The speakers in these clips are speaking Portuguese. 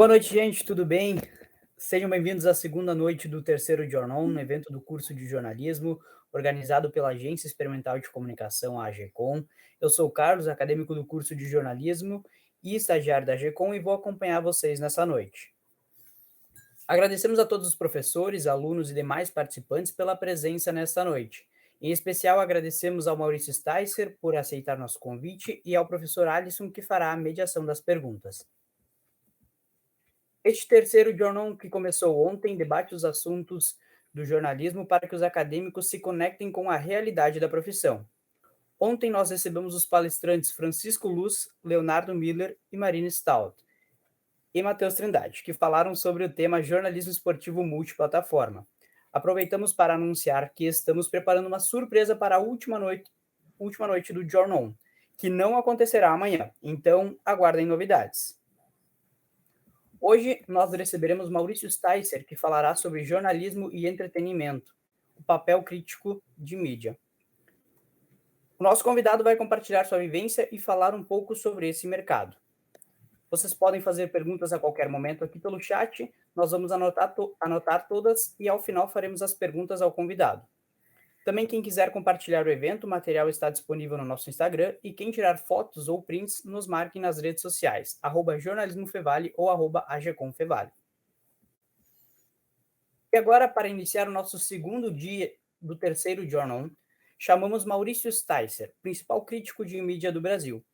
Boa noite, gente, tudo bem? Sejam bem-vindos à segunda noite do terceiro Jornal, um evento do curso de jornalismo organizado pela Agência Experimental de Comunicação, a AGECOM. Eu sou o Carlos, acadêmico do curso de jornalismo e estagiário da AGECOM, e vou acompanhar vocês nessa noite. Agradecemos a todos os professores, alunos e demais participantes pela presença nesta noite. Em especial, agradecemos ao Maurício Sticer por aceitar nosso convite e ao professor Alisson, que fará a mediação das perguntas. Este terceiro jornal, que começou ontem, debate os assuntos do jornalismo para que os acadêmicos se conectem com a realidade da profissão. Ontem nós recebemos os palestrantes Francisco Luz, Leonardo Miller e Marina Stout, e Matheus Trindade, que falaram sobre o tema jornalismo esportivo multiplataforma. Aproveitamos para anunciar que estamos preparando uma surpresa para a última noite do jornal, que não acontecerá amanhã, então aguardem novidades. Hoje nós receberemos Maurício Sticer, que falará sobre jornalismo e entretenimento, o papel crítico de mídia. O nosso convidado vai compartilhar sua vivência e falar um pouco sobre esse mercado. Vocês podem fazer perguntas a qualquer momento aqui pelo chat, nós vamos anotar todas e ao final faremos as perguntas ao convidado. Também quem quiser compartilhar o evento, o material está disponível no nosso Instagram, e quem tirar fotos ou prints, nos marque nas redes sociais, @jornalismofevale ou @agecomfevale. E agora, para iniciar o nosso segundo dia do terceiro Jornal, chamamos Maurício Sticer, principal crítico de mídia do Brasil.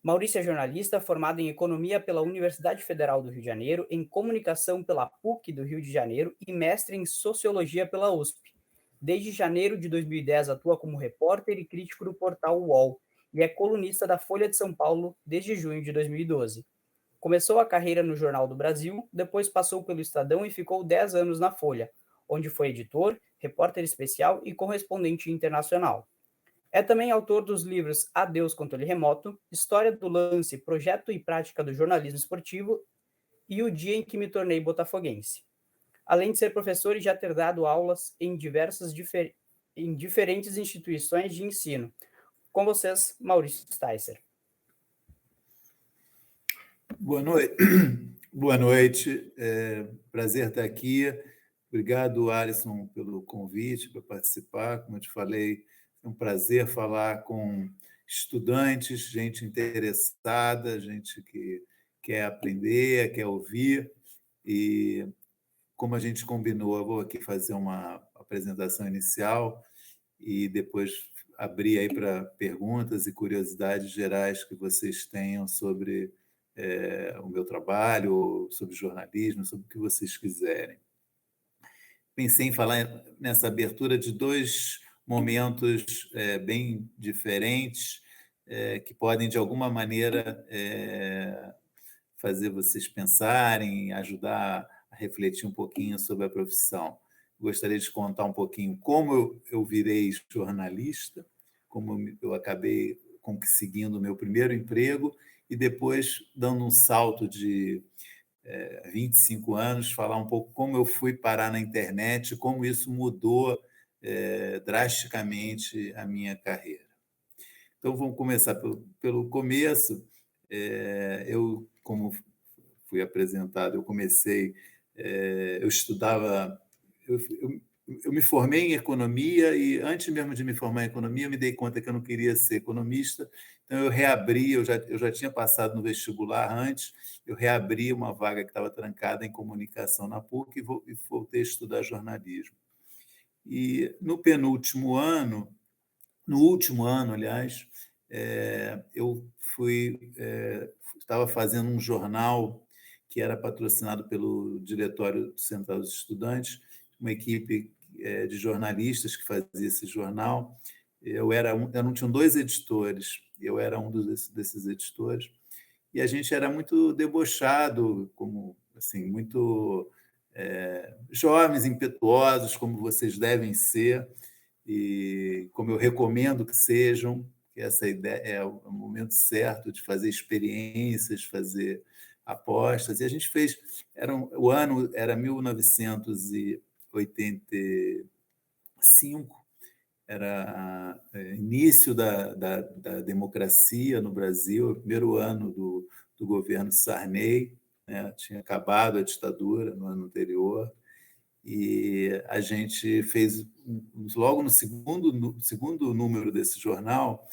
Maurício é jornalista formado em Economia pela Universidade Federal do Rio de Janeiro, em Comunicação pela PUC do Rio de Janeiro e mestre em Sociologia pela USP. Desde janeiro de 2010 atua como repórter e crítico do portal UOL e é colunista da Folha de São Paulo desde junho de 2012. Começou a carreira no Jornal do Brasil, depois passou pelo Estadão e ficou 10 anos na Folha, onde foi editor, repórter especial e correspondente internacional. É também autor dos livros Adeus Controle Remoto, História do Lance, Projeto e Prática do Jornalismo Esportivo e O Dia em que me tornei botafoguense. Além de ser professor e já ter dado aulas em diferentes instituições de ensino. Com vocês, Maurício Sticer. Boa noite. Boa noite. Prazer estar aqui. Obrigado, Alisson, pelo convite para participar. Como eu te falei, é um prazer falar com estudantes, gente interessada, gente que quer aprender, quer ouvir. E, como a gente combinou, eu vou aqui fazer uma apresentação inicial e depois abrir aí para perguntas e curiosidades gerais que vocês tenham sobre o meu trabalho, sobre jornalismo, sobre o que vocês quiserem. Pensei em falar nessa abertura de dois momentos bem diferentes, que podem, de alguma maneira, fazer vocês pensarem, ajudar a refletir um pouquinho sobre a profissão. Gostaria de contar um pouquinho como eu virei jornalista, como eu acabei conseguindo o meu primeiro emprego e depois, dando um salto de 25 anos, falar um pouco como eu fui parar na internet, como isso mudou drasticamente a minha carreira. Então, vamos começar pelo começo. Eu, como fui apresentado, eu estudava, eu me formei em economia e, antes mesmo de me formar em economia, eu me dei conta que eu não queria ser economista, então eu reabri, eu já tinha passado no vestibular antes, eu reabri uma vaga que estava trancada em comunicação na PUC e voltei a estudar jornalismo. E no último ano, aliás, eu estava fazendo um jornal que era patrocinado pelo Diretório Central dos Estudantes, uma equipe de jornalistas que fazia esse jornal. Não tinham dois editores, eu era um desses editores, e a gente era muito debochado, como assim, muito jovens, impetuosos, como vocês devem ser, e como eu recomendo que sejam, que essa ideia é o momento certo de fazer experiências, fazer apostas. E a gente fez, o ano era 1985, era início da democracia no Brasil, o primeiro ano do governo Sarney, né? Tinha acabado a ditadura no ano anterior, e a gente fez, logo no segundo número desse jornal,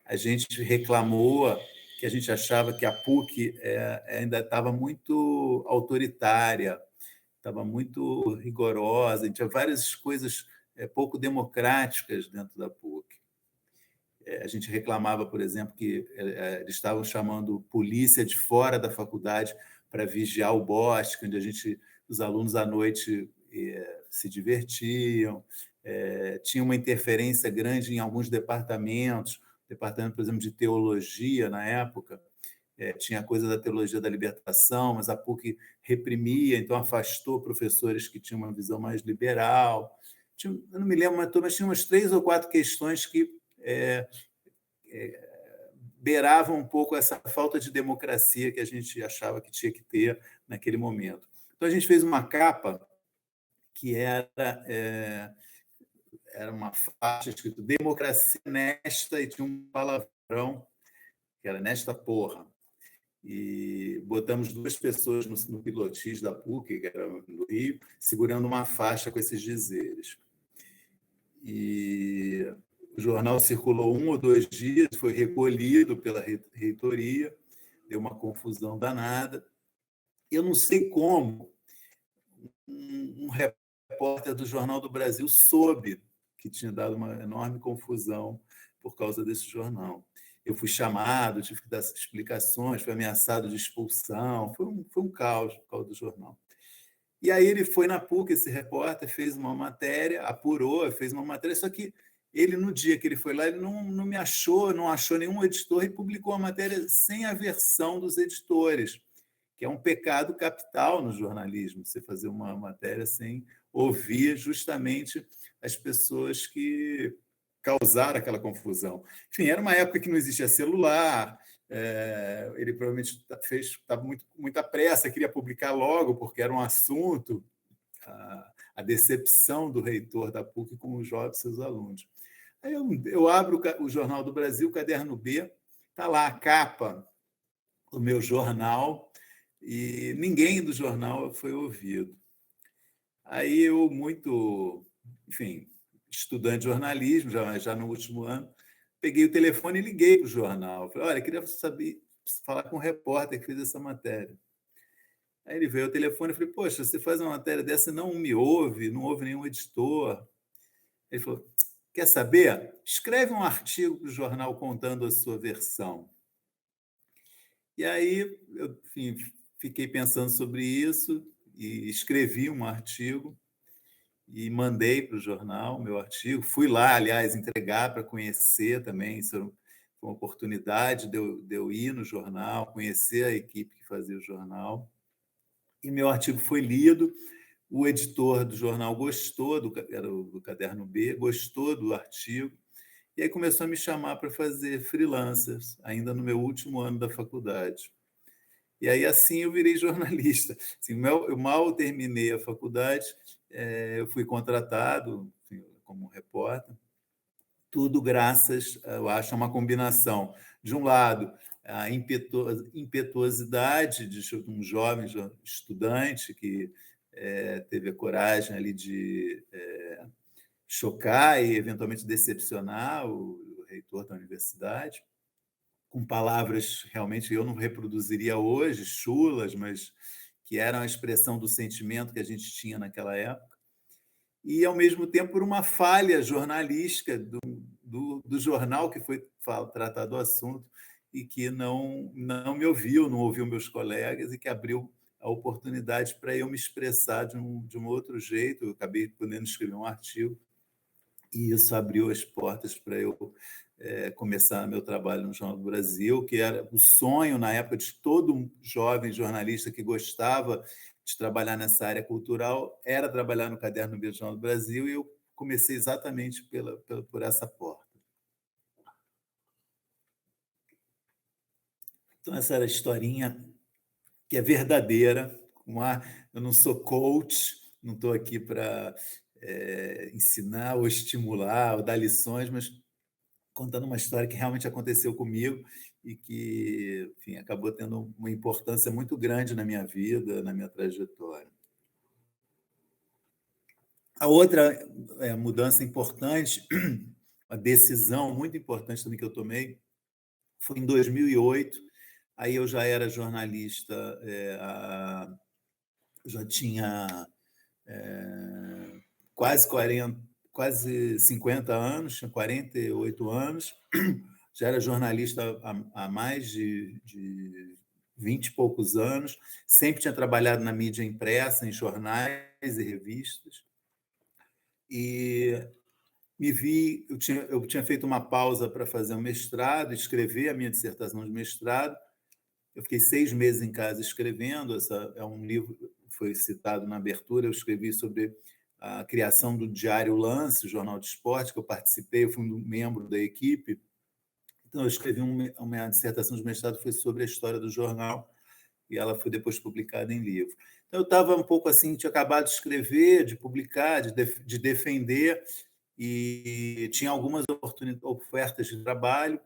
a gente reclamou que a gente achava que a PUC ainda estava muito autoritária, estava muito rigorosa, tinha várias coisas pouco democráticas dentro da PUC. A gente reclamava, por exemplo, que eles estavam chamando polícia de fora da faculdade para vigiar o bosque, onde os alunos à noite se divertiam. Tinha uma interferência grande em alguns departamentos, departamento, por exemplo, de teologia na época, tinha a coisa da teologia da libertação, mas a PUC reprimia, então afastou professores que tinham uma visão mais liberal. Eu não me lembro, mas tinha umas 3 ou 4 questões que beiravam um pouco essa falta de democracia que a gente achava que tinha que ter naquele momento. Então, a gente fez uma capa que era uma faixa escrito democracia nesta, e tinha um palavrão, que era nesta porra. E botamos 2 pessoas no pilotis da PUC, que era no Rio, segurando uma faixa com esses dizeres. E o jornal circulou 1 ou 2 dias, foi recolhido pela reitoria, deu uma confusão danada. Eu não sei como um repórter do Jornal do Brasil soube que tinha dado uma enorme confusão por causa desse jornal. Eu fui chamado, tive que dar explicações, fui ameaçado de expulsão, foi um caos por causa do jornal. E aí ele foi na PUC, esse repórter, fez uma matéria, apurou, fez uma matéria, só que ele, no dia que ele foi lá, ele não me achou, não achou nenhum editor e publicou a matéria sem a versão dos editores, que é um pecado capital no jornalismo, você fazer uma matéria sem ouvir justamente as pessoas que causaram aquela confusão. Enfim, era uma época que não existia celular, ele provavelmente estava muita pressa, queria publicar logo, porque era um assunto, a decepção do reitor da PUC com os jovens seus alunos. Aí eu abro o Jornal do Brasil, o Caderno B, está lá a capa do meu jornal, e ninguém do jornal foi ouvido. Aí eu, enfim, estudante de jornalismo, já no último ano, peguei o telefone e liguei para o jornal. Falei, olha, queria falar com o repórter que fez essa matéria. Aí ele veio ao telefone e falei, poxa, você faz uma matéria dessa e não me ouve, não ouve nenhum editor. Ele falou, quer saber? Escreve um artigo para o jornal contando a sua versão. E aí eu, enfim, fiquei pensando sobre isso e escrevi um artigo e mandei para o jornal meu artigo. Fui lá, aliás, entregar para conhecer também. Isso foi uma oportunidade de eu ir no jornal, conhecer a equipe que fazia o jornal. E meu artigo foi lido. O editor do jornal gostou, era do Caderno B, gostou do artigo. E aí começou a me chamar para fazer freelancers, ainda no meu último ano da faculdade. E aí, assim, eu virei jornalista. Assim, eu mal terminei a faculdade, eu fui contratado, enfim, como repórter, tudo graças, eu acho, a uma combinação. De um lado, a impetuosidade de um jovem estudante que teve a coragem ali de chocar e, eventualmente, decepcionar o reitor da universidade, com palavras realmente eu não reproduziria hoje, chulas, mas que eram a expressão do sentimento que a gente tinha naquela época, e, ao mesmo tempo, por uma falha jornalística do jornal que foi tratado o assunto e que não me ouviu, não ouviu meus colegas, e que abriu a oportunidade para eu me expressar de um outro jeito. Eu acabei podendo escrever um artigo, e isso abriu as portas para eu começar meu trabalho no Jornal do Brasil, que era o sonho, na época, de todo jovem jornalista que gostava de trabalhar nessa área cultural, era trabalhar no Caderno B do Jornal do Brasil, e eu comecei exatamente por essa porta. Então, essa era a historinha que é verdadeira. Eu não sou coach, não estou aqui para ensinar ou estimular ou dar lições, mas contando uma história que realmente aconteceu comigo e que, enfim, acabou tendo uma importância muito grande na minha vida, na minha trajetória. A outra mudança importante, uma decisão muito importante também que eu tomei, foi em 2008. Aí eu já era jornalista, já tinha quase 50 anos, tinha 48 anos, já era jornalista há mais de 20 e poucos anos, sempre tinha trabalhado na mídia impressa, em jornais e revistas, e eu tinha feito uma pausa para fazer um mestrado, escrever a minha dissertação de mestrado. Eu fiquei 6 meses em casa escrevendo. Essa é um livro que foi citado na abertura. Eu escrevi sobre a criação do Diário Lance, o jornal de esporte, que eu participei, eu fui um membro da equipe. Então, eu escrevi uma dissertação de mestrado, foi sobre a história do jornal, e ela foi depois publicada em livro. Então, eu estava um pouco assim, tinha acabado de escrever, de publicar, de defender, e tinha algumas ofertas de trabalho,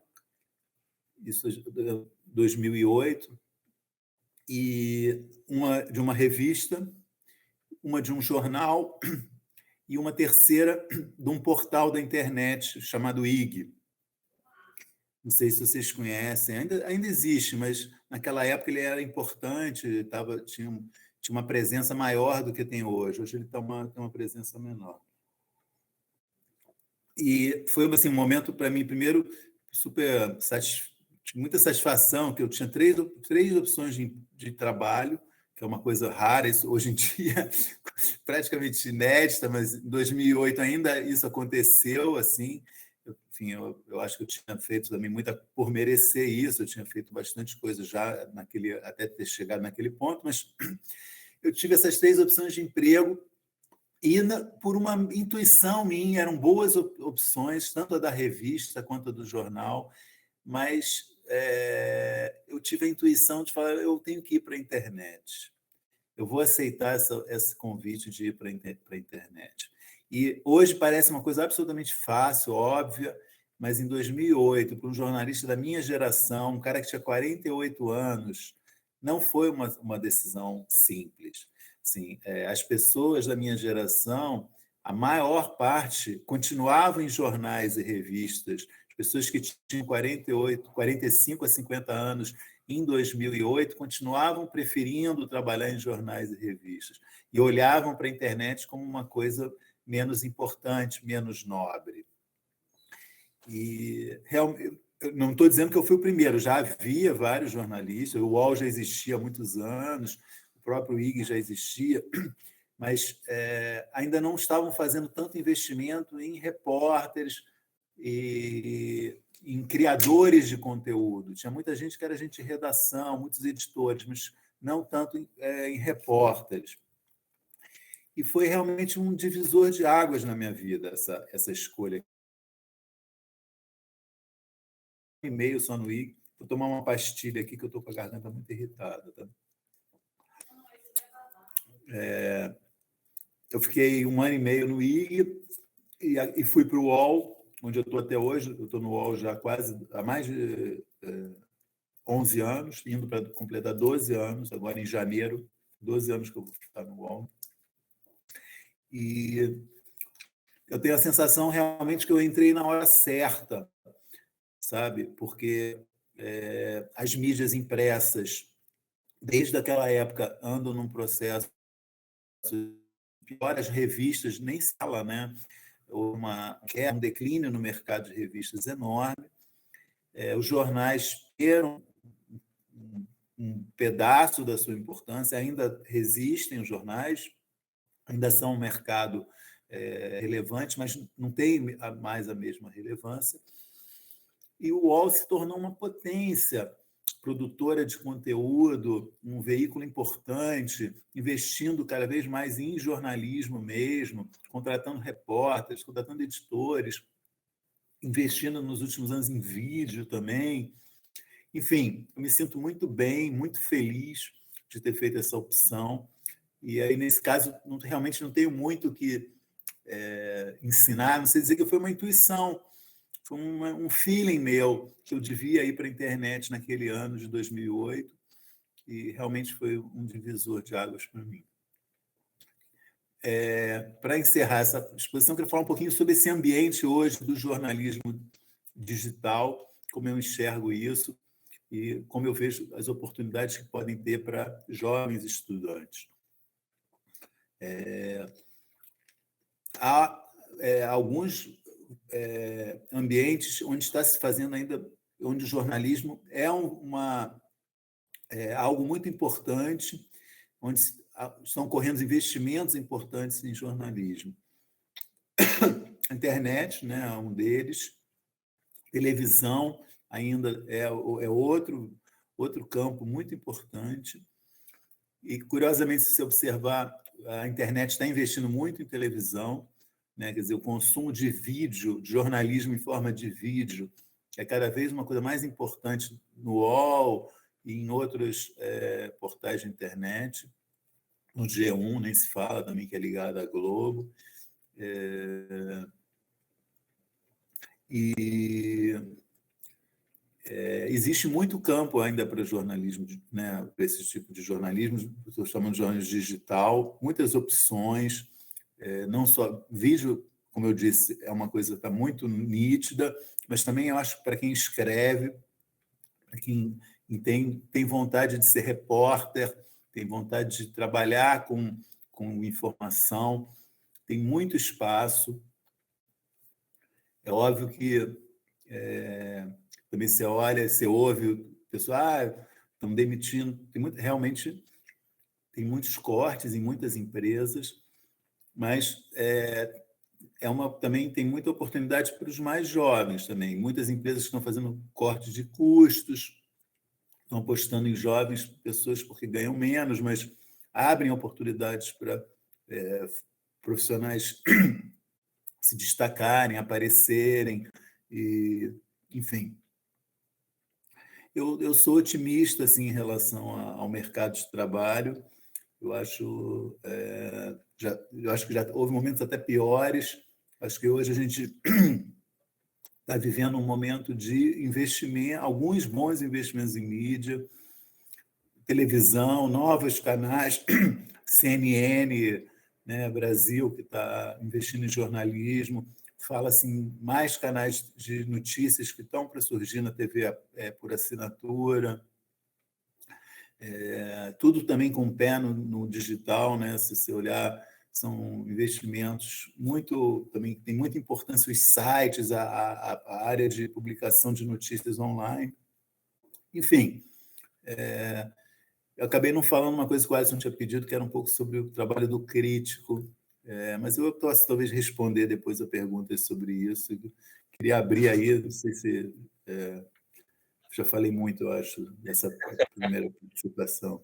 isso em 2008, e uma de uma revista, uma de um jornal e uma terceira de um portal da internet chamado IG. Não sei se vocês conhecem, ainda existe, mas naquela época ele era importante, tinha uma presença maior do que tem hoje. Hoje ele tem uma presença menor. E foi assim, um momento para mim, primeiro, muita satisfação, que eu tinha três opções de trabalho, que é uma coisa rara, isso hoje em dia praticamente inédita, mas em 2008 ainda isso aconteceu, assim. Enfim, eu acho que eu tinha feito também muita por merecer isso, eu tinha feito bastante coisa já até ter chegado naquele ponto, mas eu tive essas 3 opções de emprego e, por uma intuição minha, eram boas opções, tanto a da revista quanto a do jornal, mas eu tive a intuição de falar, eu tenho que ir para a internet. Eu vou aceitar esse convite de ir para a internet. E hoje parece uma coisa absolutamente fácil, óbvia, mas em 2008, para um jornalista da minha geração, um cara que tinha 48 anos, não foi uma decisão simples. Assim, as pessoas da minha geração, a maior parte, continuavam em jornais e revistas. As pessoas que tinham 45 a 50 anos em 2008 continuavam preferindo trabalhar em jornais e revistas e olhavam para a internet como uma coisa menos importante, menos nobre. E realmente, eu não estou dizendo que eu fui o primeiro, já havia vários jornalistas, o UOL já existia há muitos anos, o próprio IG já existia, mas ainda não estavam fazendo tanto investimento em repórteres e em criadores de conteúdo. Tinha muita gente que era gente de redação, muitos editores, mas não tanto em repórteres. E foi realmente um divisor de águas na minha vida, essa escolha. Um e-mail só no IG. Vou tomar uma pastilha aqui, que eu estou com a garganta muito irritada. Tá? Eu fiquei 1 ano e meio no IG e fui para o UOL, onde eu estou até hoje. Eu estou no UOL já há mais de 11 anos, indo para completar 12 anos, agora em janeiro, 12 anos que eu vou ficar no UOL. E eu tenho a sensação realmente que eu entrei na hora certa, sabe? Porque as mídias impressas, desde aquela época, andam num processo pior, as revistas nem se fala, né? Um declínio no mercado de revistas enorme. Os jornais perderam um pedaço da sua importância, ainda resistem os jornais, ainda são um mercado relevante, mas não tem mais a mesma relevância. E o UOL se tornou uma potência produtora de conteúdo, um veículo importante, investindo cada vez mais em jornalismo mesmo, contratando repórteres, contratando editores, investindo nos últimos anos em vídeo também. Enfim, eu me sinto muito bem, muito feliz de ter feito essa opção. E aí, nesse caso, realmente não tenho muito o que ensinar, não sei dizer que foi uma intuição. foi um feeling meu que eu devia ir para a internet naquele ano de 2008 e realmente foi um divisor de águas para mim. Para encerrar essa exposição, eu queria falar um pouquinho sobre esse ambiente hoje do jornalismo digital, como eu enxergo isso e como eu vejo as oportunidades que podem ter para jovens estudantes. Há alguns ambientes onde está se fazendo ainda, onde o jornalismo é algo muito importante, onde estão ocorrendo investimentos importantes em jornalismo. A internet, né, é um deles, televisão ainda é outro campo muito importante. E, curiosamente, se você observar, a internet está investindo muito em televisão, né? Quer dizer, o consumo de vídeo, de jornalismo em forma de vídeo, é cada vez uma coisa mais importante no UOL e em outros portais de internet. No G1 nem se fala também, que é ligado à Globo. Existe muito campo ainda para jornalismo, né, para esse tipo de jornalismo, estou chamando de jornalismo digital, muitas opções, não só vídeo, como eu disse, é uma coisa que está muito nítida, mas também eu acho que para quem escreve, para quem tem vontade de ser repórter, tem vontade de trabalhar com informação, tem muito espaço. É óbvio que também você olha, você ouve o pessoal, estão demitindo. Realmente tem muitos cortes em muitas empresas, mas também tem muita oportunidade para os mais jovens também. Muitas empresas estão fazendo cortes de custos, estão apostando em jovens pessoas porque ganham menos, mas abrem oportunidades para profissionais se destacarem, aparecerem, e, enfim. Eu sou otimista assim, em relação ao mercado de trabalho. Eu acho que já houve momentos até piores. Acho que hoje a gente está vivendo um momento de investimento, alguns bons investimentos em mídia, televisão, novos canais, CNN, né, Brasil, que está investindo em jornalismo, fala assim, mais canais de notícias que estão para surgir na TV por assinatura, tudo também com o pé no digital, né? Se você olhar, são investimentos muito, também tem muita importância os sites, a área de publicação de notícias online. Enfim, eu acabei não falando uma coisa que o Alisson tinha pedido, que era um pouco sobre o trabalho do crítico, mas eu posso talvez responder depois a perguntas sobre isso. Queria abrir aí, não sei se já falei muito, eu acho, nessa primeira participação.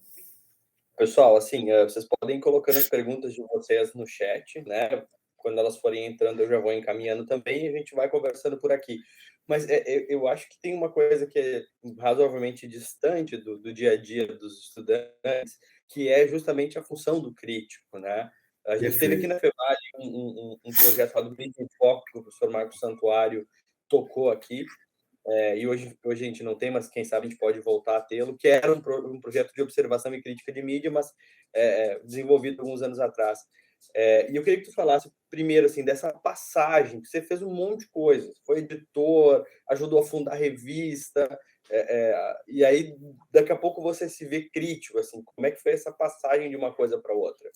Pessoal, assim, vocês podem ir colocando as perguntas de vocês no chat, né? Quando elas forem entrando, eu já vou encaminhando também e a gente vai conversando por aqui. Mas eu acho que tem uma coisa que é razoavelmente distante do dia a dia dos estudantes, que é justamente a função do crítico, né? A gente teve aqui na FEVAL um projeto chamado Mídia em Foco, que o professor Marcos Santuário tocou aqui, e hoje a gente não tem, mas quem sabe a gente pode voltar a tê-lo, que era um projeto de observação e crítica de mídia, mas desenvolvido alguns anos atrás. E eu queria que tu falasse primeiro assim dessa passagem, que você fez um monte de coisas, foi editor, ajudou a fundar a revista, e aí daqui a pouco você se vê crítico, assim, como é que foi essa passagem de uma coisa para outra?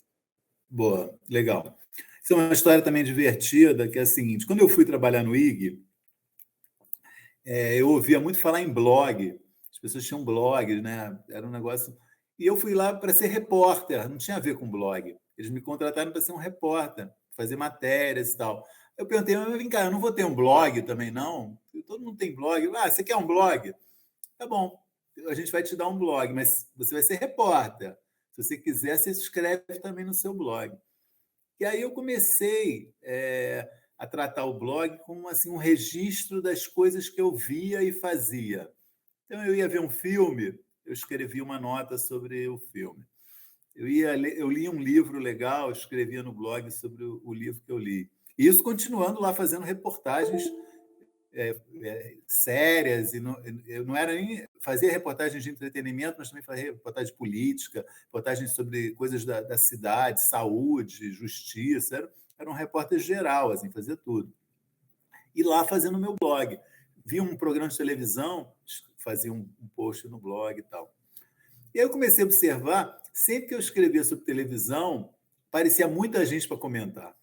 Boa, legal. Isso é uma história também divertida, que é a seguinte, quando eu fui trabalhar no IG, eu ouvia muito falar em blog, as pessoas tinham blog, né? Era um negócio... E eu fui lá para ser repórter, não tinha a ver com blog. Eles me contrataram para ser um repórter, fazer matérias e tal. Eu perguntei, mas vem cá, eu não vou ter um blog também, não? Todo mundo tem blog. Você quer um blog? Tá bom, a gente vai te dar um blog, mas você vai ser repórter. Se você quiser, você escreve também no seu blog. E aí eu comecei a tratar o blog como assim, um registro das coisas que eu via e fazia. Então, eu ia ver um filme, eu escrevia uma nota sobre o filme. Eu li um livro legal, escrevia no blog sobre o livro que eu li. E isso continuando lá fazendo reportagens sérias, e eu não era nem fazia reportagens de entretenimento, mas também fazia reportagem política, reportagem sobre coisas da cidade, saúde, justiça. Era um repórter geral, assim, fazia tudo. E lá fazendo meu blog. Vi um programa de televisão, fazia um post no blog e tal. E aí eu comecei a observar, sempre que eu escrevia sobre televisão, parecia muita gente para comentar.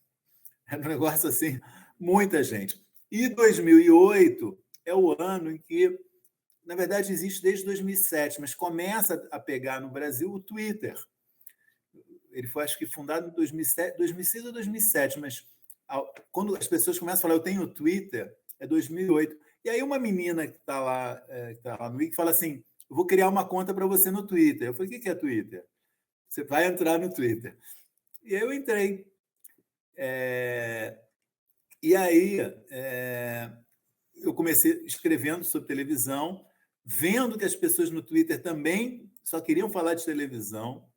Era um negócio assim, muita gente. E 2008 é o ano em que, na verdade, existe desde 2007, mas começa a pegar no Brasil o Twitter. Ele foi, acho que, fundado em 2007, 2006 ou 2007, mas quando as pessoas começam a falar, eu tenho Twitter, é 2008. E aí uma menina que está lá no Wiki fala assim, eu vou criar uma conta para você no Twitter. Eu falei, o que é Twitter? Você vai entrar no Twitter. E aí eu entrei. E aí eu comecei escrevendo sobre televisão, vendo que as pessoas no Twitter também só queriam falar de televisão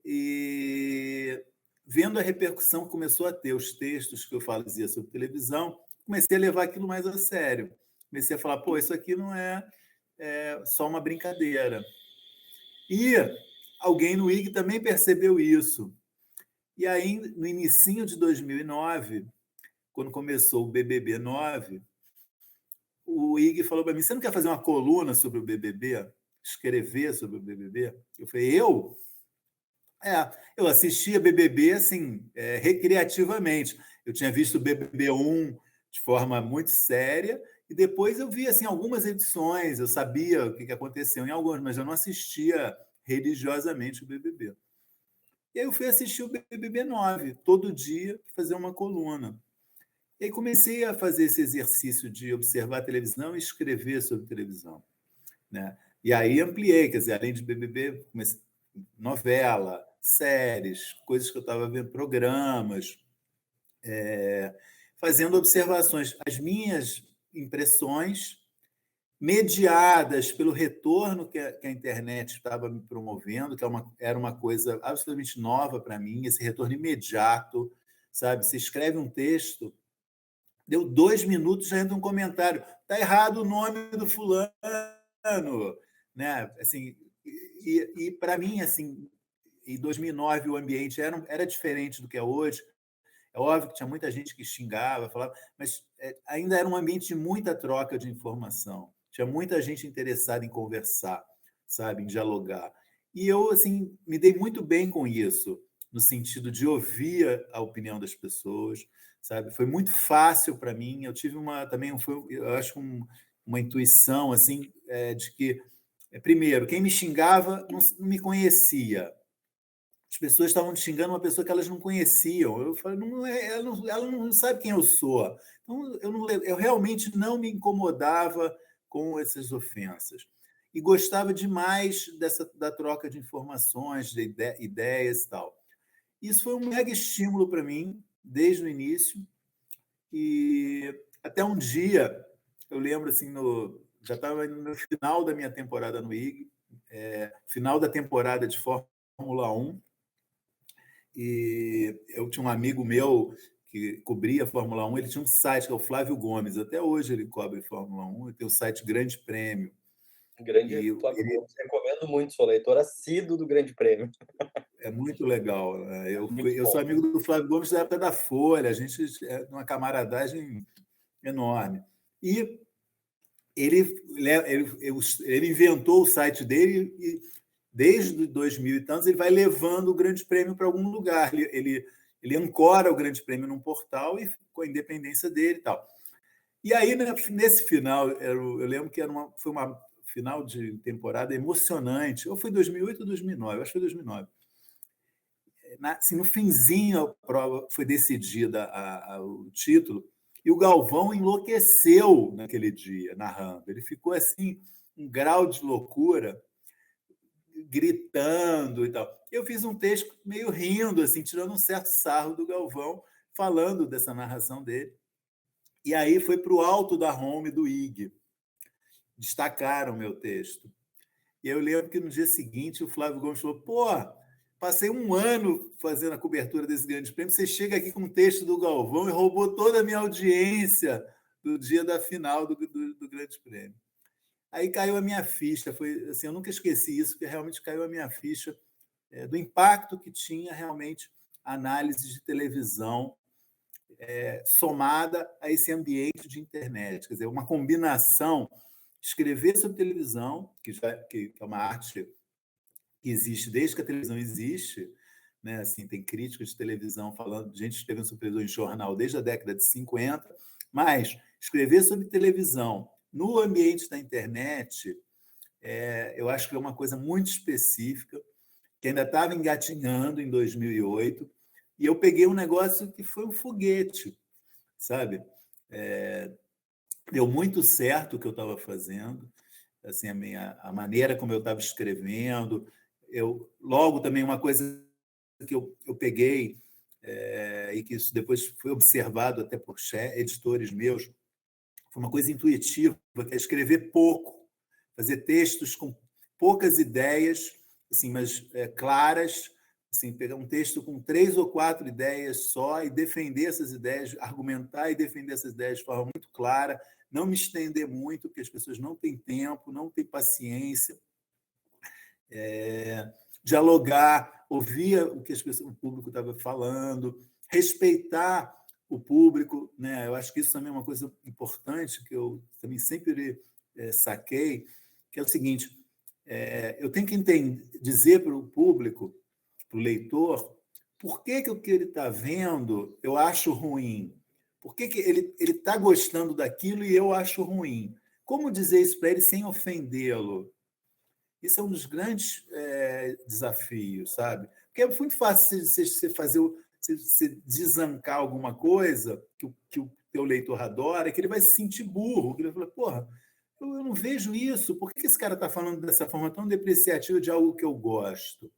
e vendo a repercussão que começou a ter os textos que eu fazia sobre televisão, comecei a levar aquilo mais a sério. Comecei a falar, pô, isso aqui não é só uma brincadeira. E alguém no IG também percebeu isso. E aí, no início de 2009, quando começou o BBB 9, o IG falou para mim, você não quer fazer uma coluna sobre o BBB? Escrever sobre o BBB? Eu falei, eu? Eu assistia BBB assim, recreativamente. Eu tinha visto o BBB 1 de forma muito séria, e depois eu vi assim, algumas edições, eu sabia o que aconteceu em algumas, mas eu não assistia religiosamente o BBB. E aí eu fui assistir o BBB 9, todo dia, fazer uma coluna. E aí comecei a fazer esse exercício de observar a televisão e escrever sobre televisão, né? E aí ampliei, quer dizer, além de BBB, comecei novela, séries, coisas que eu estava vendo, programas, fazendo observações. As minhas impressões mediadas pelo retorno que a internet estava me promovendo, que era uma coisa absolutamente nova para mim, esse retorno imediato, sabe? Você escreve um texto, deu 2 minutos, já entra um comentário. Está errado o nome do fulano, né? Assim, e para mim, assim, em 2009 o ambiente era diferente do que é hoje. É óbvio que tinha muita gente que xingava, falava, mas ainda era um ambiente de muita troca de informação. Tinha muita gente interessada em conversar, sabe, em dialogar. E eu, assim, me dei muito bem com isso, no sentido de ouvir a opinião das pessoas, sabe? Foi muito fácil para mim. Eu tive eu acho uma intuição assim de que, primeiro, quem me xingava não me conhecia. As pessoas estavam xingando uma pessoa que elas não conheciam. Eu falei, ela não sabe quem eu sou. Então, eu realmente não me incomodava com essas ofensas. E gostava demais da troca de informações, de ideias e tal. Isso foi um mega estímulo para mim, desde o início. E até um dia, eu lembro, assim, já estava no final da minha temporada no IG, final da temporada de Fórmula 1, e eu tinha um amigo meu que cobria a Fórmula 1, ele tinha um site, que é o Flávio Gomes, até hoje ele cobre Fórmula 1, ele tem o site Grande Prêmio. Grande Flávio Gomes, recomendo muito, sou leitor assíduo do Grande Prêmio. É muito legal. Né? Eu sou amigo do Flávio Gomes da época da Folha, a gente é uma camaradagem enorme. E ele inventou o site dele e, desde 2000 e tantos, ele vai levando o Grande Prêmio para algum lugar. Ele ancora o Grande Prêmio num portal e com a independência dele e tal. E aí, nesse final, eu lembro que foi uma final de temporada emocionante. Ou foi 2008 ou 2009? Acho que foi 2009. Assim, no finzinho, a prova foi decidida o título, e o Galvão enlouqueceu naquele dia, narrando. Ele ficou assim, um grau de loucura, gritando e tal. Eu fiz um texto meio rindo, assim, tirando um certo sarro do Galvão, falando dessa narração dele. E aí foi para o alto da home do IG. Destacaram o meu texto. E eu lembro que no dia seguinte o Flávio Gomes falou, pô, passei 1 ano fazendo a cobertura desse Grande Prêmio, você chega aqui com o texto do Galvão e roubou toda a minha audiência. do dia da final do Grande Prêmio. Aí caiu a minha ficha, foi assim, eu nunca esqueci isso, porque realmente caiu a minha ficha do impacto que tinha realmente a análise de televisão somada a esse ambiente de internet, quer dizer, uma combinação, escrever sobre televisão, que é uma arte que existe desde que a televisão existe, né? Assim, tem críticos de televisão falando, gente escrevendo sobre televisão em jornal desde a década de 50, mas escrever sobre televisão no ambiente da internet, eu acho que é uma coisa muito específica, que ainda estava engatinhando em 2008, e eu peguei um negócio que foi um foguete, sabe? Deu muito certo o que eu estava fazendo, assim, a maneira como eu estava escrevendo. Logo também uma coisa que eu peguei, e que isso depois foi observado até por editores meus, foi uma coisa intuitiva, que é escrever pouco, fazer textos com poucas ideias, assim, mas claras, assim, pegar um texto com 3 ou 4 ideias só e defender essas ideias, argumentar e defender essas ideias de forma muito clara, não me estender muito, porque as pessoas não têm tempo, não têm paciência, dialogar, ouvir o que o público estava falando, respeitar o público, né? Eu acho que isso também é uma coisa importante que eu também sempre saquei, que é o seguinte: eu tenho que dizer para o público, para o leitor, por que o que ele está vendo eu acho ruim? Por que ele está gostando daquilo e eu acho ruim? Como dizer isso para ele sem ofendê-lo? Isso é um dos grandes desafios, sabe? Porque é muito fácil você fazer, você desancar alguma coisa que o teu leitor adora, que ele vai se sentir burro, que ele vai falar, porra, eu não vejo isso, por que esse cara está falando dessa forma tão depreciativa de algo que eu gosto?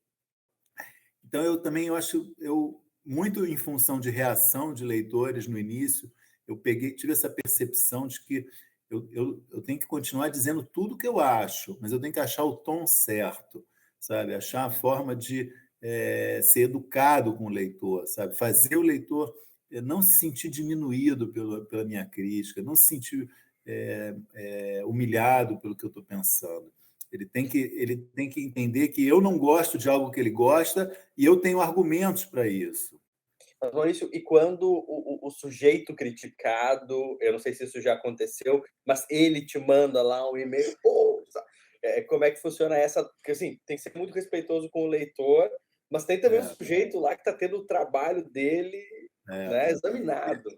Então, eu acho, muito em função de reação de leitores no início, tive essa percepção de que eu tenho que continuar dizendo tudo o que eu acho, mas eu tenho que achar o tom certo, sabe? Achar a forma de ser educado com o leitor, sabe? Fazer o leitor não se sentir diminuído pela minha crítica, não se sentir humilhado pelo que eu estou pensando. Ele tem que entender que eu não gosto de algo que ele gosta e eu tenho argumentos para isso. Mas, Maurício, e quando o sujeito criticado, eu não sei se isso já aconteceu, mas ele te manda lá um e-mail, pô, como é que funciona essa? Porque, assim, tem que ser muito respeitoso com o leitor, mas tem também um sujeito lá que está tendo o trabalho dele né, examinado.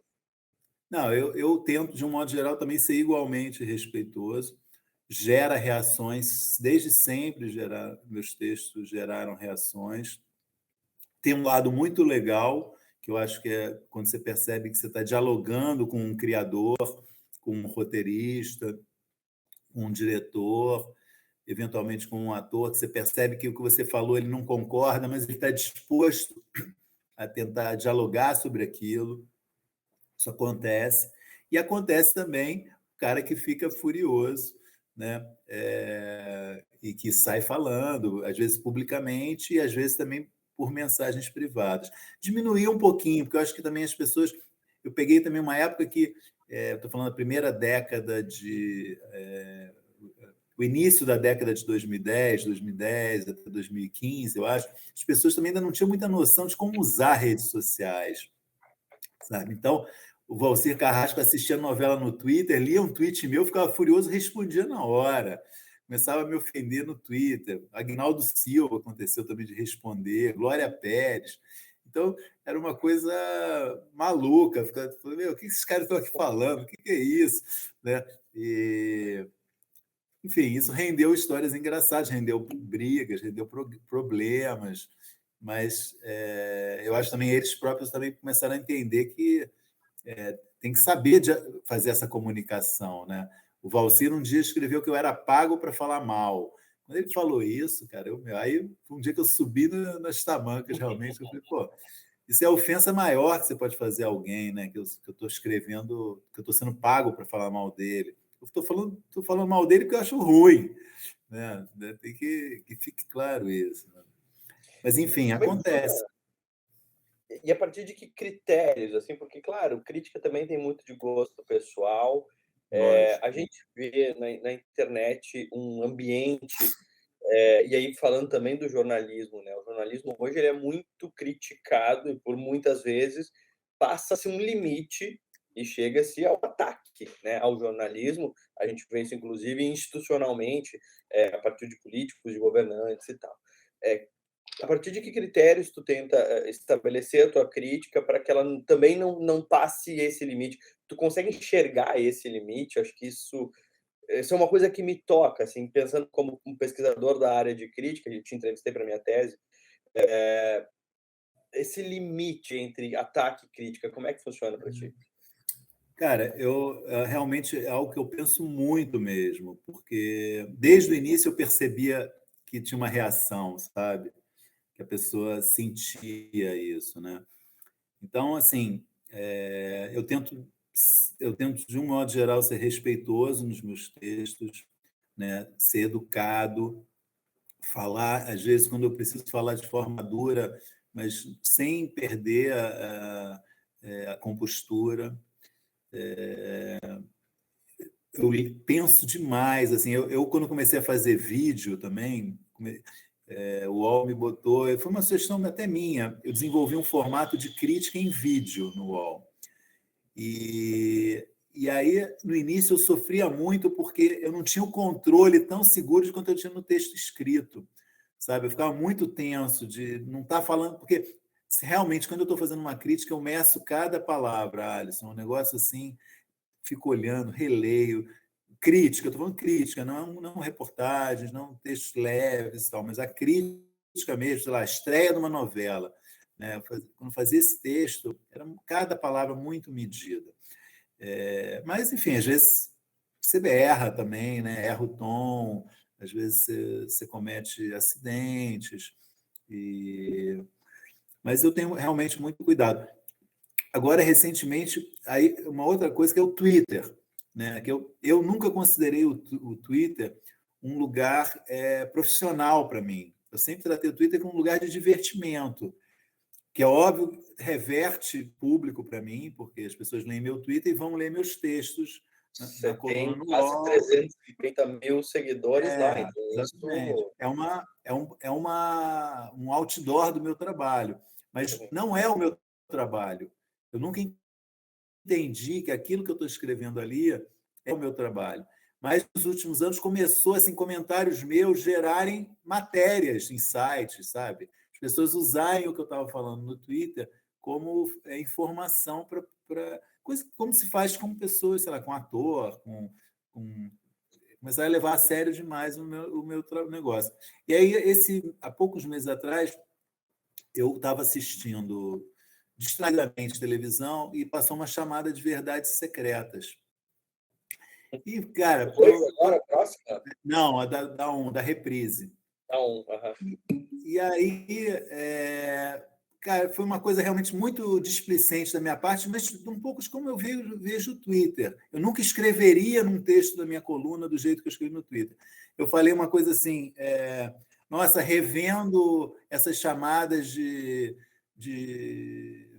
Não, eu tento, de um modo geral, também ser igualmente respeitoso. Gera reações, desde sempre meus textos geraram reações. Tem um lado muito legal, que eu acho que é quando você percebe que você está dialogando com um criador, com um roteirista, com um diretor, eventualmente com um ator, que você percebe que o que você falou ele não concorda, mas ele está disposto a tentar dialogar sobre aquilo. Isso acontece. E acontece também o cara que fica furioso, né? E que sai falando, às vezes publicamente, e às vezes também por mensagens privadas. Diminuir um pouquinho, porque eu acho que também as pessoas. Eu peguei também uma época que, estou falando da primeira década o início da década de 2010 até 2015, eu acho, as pessoas também ainda não tinham muita noção de como usar redes sociais, sabe? Então, o Valcir Carrasco assistia novela no Twitter, lia um tweet meu, ficava furioso, respondia na hora. Começava a me ofender no Twitter. Agnaldo Silva aconteceu também de responder, Glória Pérez. Então, era uma coisa maluca. Falei, meu, o que esses caras estão aqui falando? O que é isso? Né? Enfim, isso rendeu histórias engraçadas, rendeu brigas, rendeu problemas, mas eu acho também eles próprios também começaram a entender que tem que saber fazer essa comunicação, né? O Valcir um dia escreveu que eu era pago para falar mal. Quando ele falou isso, cara, aí foi um dia que eu subi nas tamancas, realmente. Eu falei, pô, isso é a ofensa maior que você pode fazer a alguém, né? Que eu estou escrevendo, que eu estou sendo pago para falar mal dele. Eu estou falando mal dele porque eu acho ruim, né? Tem que fique claro isso. Né? Mas, enfim, acontece. E a partir de que critérios, assim, porque, claro, crítica também tem muito de gosto pessoal. Lógico. A gente vê na internet um ambiente, e aí falando também do jornalismo, né, o jornalismo hoje ele é muito criticado e por muitas vezes passa-se um limite e chega-se ao ataque, né, ao jornalismo. A gente vê isso inclusive institucionalmente, a partir de políticos, de governantes e tal. Eh, a partir de que critérios tu tenta, estabelecer a tua crítica para que ela também não passe esse limite? Tu consegue enxergar esse limite? Acho que isso é uma coisa que me toca, assim, pensando como um pesquisador da área de crítica, eu te entrevistei para minha tese, esse limite entre ataque e crítica, como é que funciona para ti? Cara, realmente é algo que eu penso muito mesmo, porque desde o início eu percebia que tinha uma reação, sabe? Que a pessoa sentia isso, né? Então, assim, eu tento, de um modo geral, ser respeitoso nos meus textos, né? Ser educado, falar, às vezes, quando eu preciso falar de forma dura, mas sem perder a compostura. Eu penso demais, assim, quando comecei a fazer vídeo também, o UOL me botou, foi uma sugestão até minha, eu desenvolvi um formato de crítica em vídeo no UOL. E aí, no início, eu sofria muito porque eu não tinha o controle tão seguro de quanto eu tinha no texto escrito, sabe? Eu ficava muito tenso de não estar falando, porque realmente, quando eu estou fazendo uma crítica, eu meço cada palavra, Alisson, um negócio assim, fico olhando, releio. Crítica, eu estou falando crítica, não reportagens, não textos leves e tal, mas a crítica mesmo, sei lá, a estreia de uma novela. Né? Quando fazia esse texto, era cada palavra muito medida. Mas, enfim, às vezes você erra também, né? Erra o tom, às vezes você comete acidentes, mas eu tenho realmente muito cuidado. Agora, recentemente, aí uma outra coisa que é o Twitter, né? Que eu nunca considerei o Twitter um lugar profissional para mim. Eu sempre tratei o Twitter como um lugar de divertimento, que é óbvio, reverte público para mim, porque as pessoas leem meu Twitter e vão ler meus textos na Você coluna tem no quase UOL. 350.000 seguidores lá, então Exatamente. isso Um outdoor do meu trabalho, mas não é o meu trabalho. Eu nunca entendi que aquilo que eu estou escrevendo ali é o meu trabalho. Mas nos últimos anos começou assim comentários meus gerarem matérias em sites, sabe? As pessoas usarem o que eu estava falando no Twitter como informação para coisa como se faz com pessoas, sei lá, com ator, com começar a levar a sério demais o meu negócio. E aí há poucos meses atrás eu estava assistindo distraidamente televisão e passou uma chamada de verdades secretas. E, cara, depois agora, a próxima, não, da Reprise. dá um. Aham. E aí, cara, foi uma coisa realmente muito displicente da minha parte, mas um pouco como eu vejo o Twitter. Eu nunca escreveria num texto da minha coluna do jeito que eu escrevi no Twitter. Eu falei uma coisa assim, nossa, revendo essas chamadas de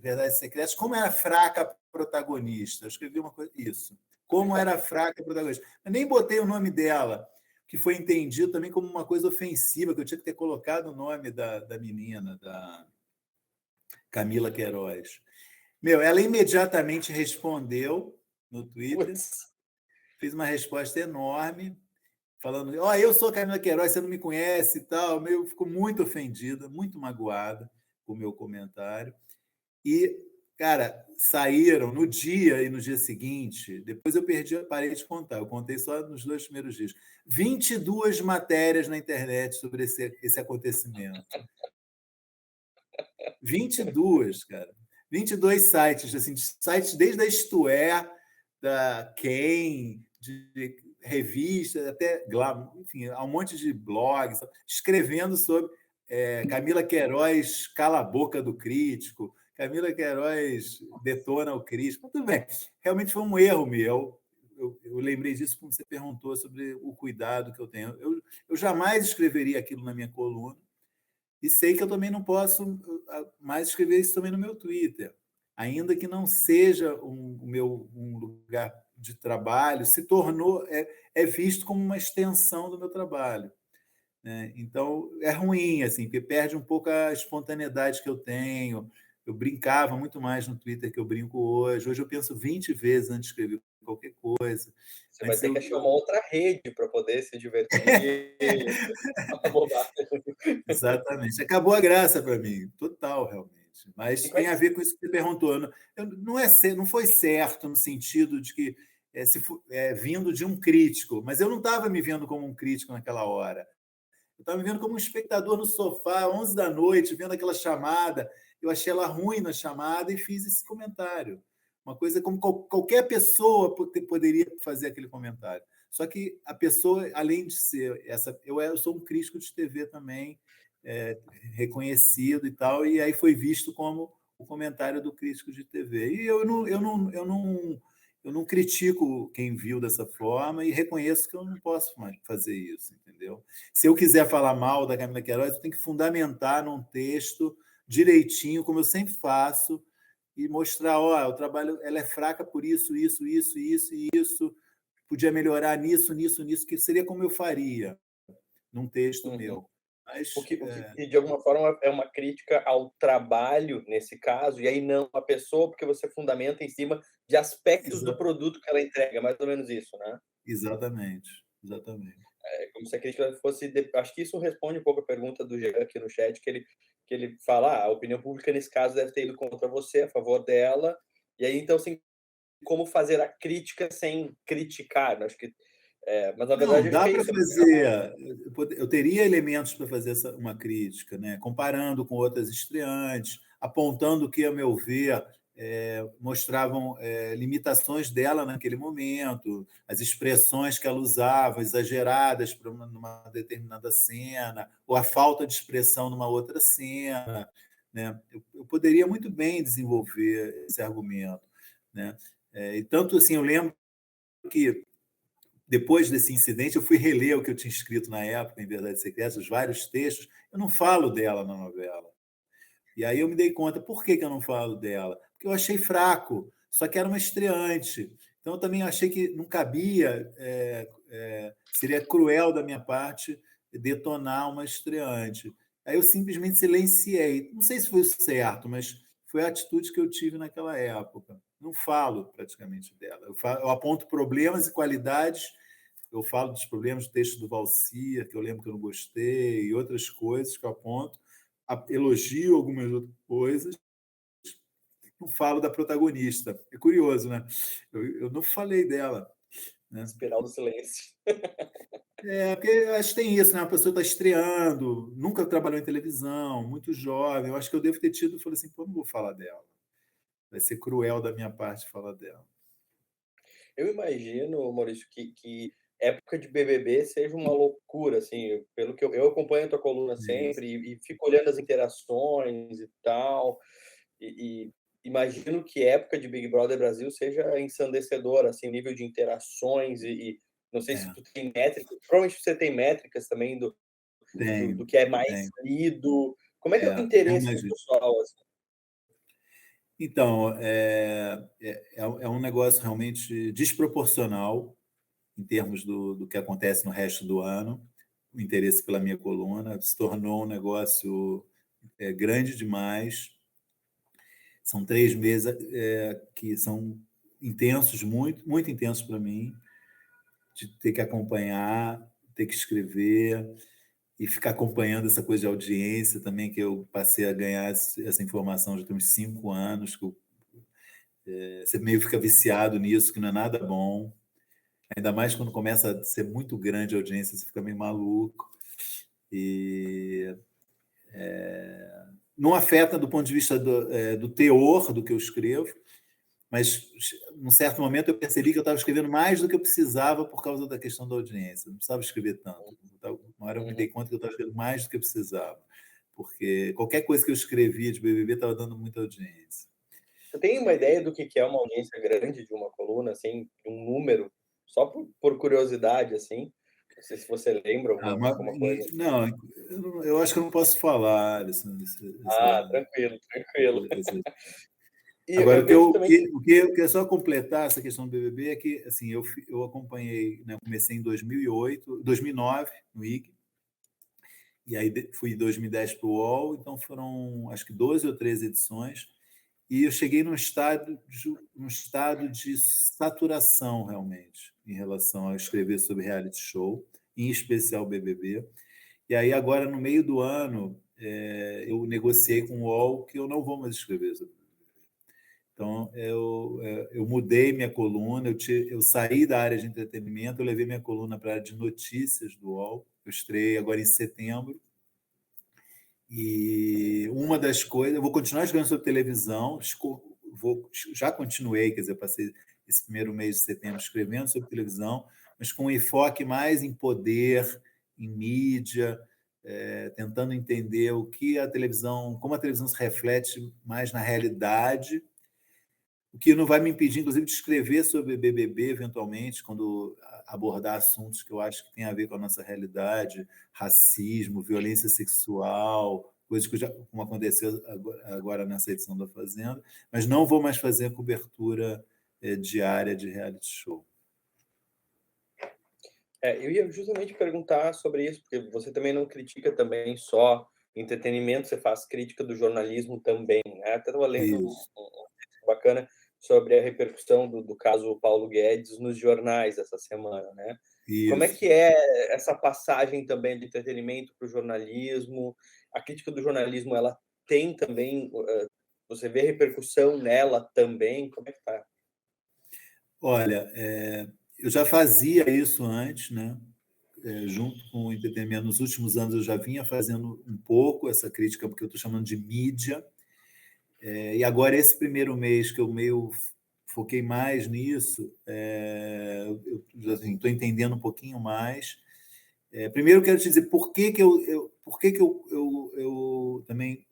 verdades secretas, como era fraca a protagonista. Eu escrevi uma coisa, isso. Como era fraca a protagonista. Eu nem botei o nome dela, que foi entendido também como uma coisa ofensiva, que eu tinha que ter colocado o nome da menina, da Camila Queiroz. Ela imediatamente respondeu no Twitter, Putz, fez uma resposta enorme, falando: eu sou a Camila Queiroz, você não me conhece e tal. Ficou muito ofendida, muito magoada com o meu comentário. E, cara, saíram no dia e no dia seguinte, depois eu parei de contar, eu contei só nos 2 primeiros dias, 22 matérias na internet sobre esse acontecimento. 22, cara. 22 sites, assim, sites desde a Isto É, da Quem, de revista, até Glamour, enfim, há um monte de blogs escrevendo sobre Camila Queiroz cala a boca do crítico, Camila Queiroz detona o crítico. Tudo bem, realmente foi um erro meu. Eu lembrei disso quando você perguntou sobre o cuidado que eu tenho. Eu jamais escreveria aquilo na minha coluna, E sei que eu também não posso mais escrever isso também no meu Twitter. Ainda que não seja um lugar de trabalho, se tornou, é visto como uma extensão do meu trabalho, né? Então, é ruim, assim, porque perde um pouco a espontaneidade que eu tenho. Eu brincava muito mais no Twitter que eu brinco hoje. Hoje eu penso 20 vezes antes de escrever qualquer coisa. Você vai Antes ter que achar uma outra rede para poder se divertir. Uma bobagem. Exatamente. Acabou a graça para mim, total, realmente. Mas E como é tem a que ver com isso que você perguntou. Não foi certo no sentido de que vindo de um crítico, mas eu não estava me vendo como um crítico naquela hora. Eu estava me vendo como um espectador no sofá, 11 da noite, vendo aquela chamada. Eu achei ela ruim na chamada e fiz esse comentário. Uma coisa como qualquer pessoa poderia fazer aquele comentário. Só que a pessoa, além de ser essa. Eu sou um crítico de TV também, é, reconhecido e tal, e aí foi visto como o comentário do crítico de TV. E eu não critico quem viu dessa forma e reconheço que eu não posso mais fazer isso, entendeu? Se eu quiser falar mal da Camila Queiroz, eu tenho que fundamentar num texto direitinho, como eu sempre faço, e mostrar, ó, o trabalho, ela é fraca por isso, isso, isso, isso e isso, podia melhorar nisso, nisso, nisso, que seria como eu faria num texto Uhum. meu. Mas O que e de alguma forma é uma crítica ao trabalho nesse caso, e aí não a pessoa, porque você fundamenta em cima de aspectos do exa- produto que ela entrega, mais ou menos isso, né? exatamente, exatamente. É como se a crítica fosse acho que isso responde um pouco a pergunta do Jean aqui no chat, que ele fala: "Ah, a opinião pública nesse caso deve ter ido contra você, a favor dela", e aí então, assim, como fazer a crítica sem criticar, né, acho que mas na Não, verdade acho dá que é para isso. fazer. Eu teria elementos para fazer uma crítica, né? Comparando com outras estreantes, apontando que, a meu ver, mostravam limitações dela naquele momento, as expressões que ela usava, exageradas para numa determinada cena, ou a falta de expressão numa outra cena. Né? Eu poderia muito bem desenvolver esse argumento. Né? E tanto assim, eu lembro que depois desse incidente, eu fui reler o que eu tinha escrito na época, em Verdades Secretas, os vários textos. Eu não falo dela na novela. E aí eu me dei conta, por que eu não falo dela? Porque eu achei fraco, só que era uma estreante. Então eu também achei que não cabia, seria cruel da minha parte detonar uma estreante. Aí eu simplesmente silenciei. Não sei se foi o certo, mas foi a atitude que eu tive naquela época. Não falo praticamente dela. Eu aponto problemas e qualidades, eu falo dos problemas do texto do Valcir, que eu lembro que eu não gostei, e outras coisas que eu aponto, elogio algumas outras coisas, não falo da protagonista. É curioso, né? Eu não falei dela. Né? Espiral do silêncio. Porque eu acho que tem isso, né? Uma pessoa está estreando, nunca trabalhou em televisão, muito jovem. Eu acho que eu devo ter tido, falei assim, pô, não vou falar dela. Vai ser cruel da minha parte falar dela. Eu imagino, Maurício, que época de BBB seja uma loucura, assim, pelo que eu acompanho a tua coluna É isso. sempre e fico olhando as interações e tal, e imagino que época de Big Brother Brasil seja ensandecedora, assim, nível de interações e não sei se É, tu tem métricas, provavelmente você tem métricas também do tenho, que é mais tenho. lido. Como é que é o É interesse uma do pessoal, assim? Então, é um negócio realmente desproporcional em termos do que acontece no resto do ano. O interesse pela minha coluna se tornou um negócio grande demais. São 3 meses que são intensos, muito, muito intensos para mim, de ter que acompanhar, ter que escrever e ficar acompanhando essa coisa de audiência também, que eu passei a ganhar essa informação já tem uns 5 anos, que você meio fica viciado nisso, que não é nada bom. Ainda mais quando começa a ser muito grande a audiência, você fica meio maluco. E não afeta do ponto de vista do teor do que eu escrevo, mas num certo momento eu percebi que eu estava escrevendo mais do que eu precisava por causa da questão da audiência. Eu não precisava escrever tanto. Uma hora eu me dei Uhum. conta que eu estava escrevendo mais do que eu precisava, porque qualquer coisa que eu escrevia de BBB estava dando muita audiência. Você tem uma ideia do que é uma audiência grande de uma coluna, assim, um número, só por curiosidade, assim? sei se você lembra alguma coisa. Não, eu acho que eu não posso falar, Alisson, Tranquilo, tranquilo. E Agora, eu vejo também que o que eu quero só completar essa questão do BBB é que assim, eu acompanhei, né, comecei em 2008, 2009, no IG, e aí fui em 2010 para o UOL, então foram acho que 12 ou 13 edições, e eu cheguei num estado de saturação, realmente, em relação a escrever sobre reality show, em especial BBB. E aí, agora, no meio do ano, eu negociei com o UOL que eu não vou mais escrever sobre BBB. Então, eu mudei minha coluna, eu saí da área de entretenimento, eu levei minha coluna para a área de notícias do UOL. Eu estreiei agora em setembro. E uma das coisas, eu vou continuar escrevendo sobre televisão, já continuei, quer dizer, passei esse primeiro mês de setembro escrevendo sobre televisão, mas com um enfoque mais em poder, em mídia, tentando entender o que a televisão, como a televisão se reflete mais na realidade, o que não vai me impedir, inclusive, de escrever sobre BBB, eventualmente, quando abordar assuntos que eu acho que têm a ver com a nossa realidade, racismo, violência sexual, coisas que como aconteceu agora nessa edição da Fazenda, mas não vou mais fazer a cobertura diária de reality show. eu ia justamente perguntar sobre isso, porque você também não critica também só entretenimento, você faz crítica do jornalismo também, né? Até estava lendo Isso, um texto bacana sobre a repercussão do caso Paulo Guedes nos jornais essa semana, né? Como é isso. que é essa passagem também do entretenimento para o jornalismo? A crítica do jornalismo, ela tem também, você vê repercussão nela também? Como é que tá? Olha, eu já fazia isso antes, né? Junto com o entretenimento. Nos últimos anos eu já vinha fazendo um pouco essa crítica, porque eu estou chamando de mídia. E agora, esse primeiro mês que eu meio foquei mais nisso, eu estou entendendo um pouquinho mais. Primeiro, eu quero te dizer por que eu também,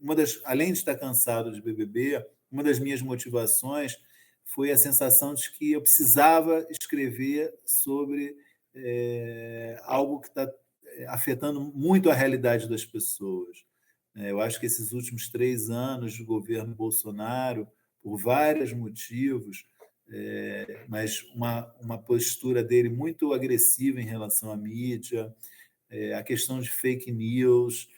além de estar cansado de BBB, uma das minhas motivações foi a sensação de que eu precisava escrever sobre algo que está afetando muito a realidade das pessoas. Eu acho que esses últimos 3 anos do governo Bolsonaro, por vários motivos, mas uma postura dele muito agressiva em relação à mídia, a questão de fake news,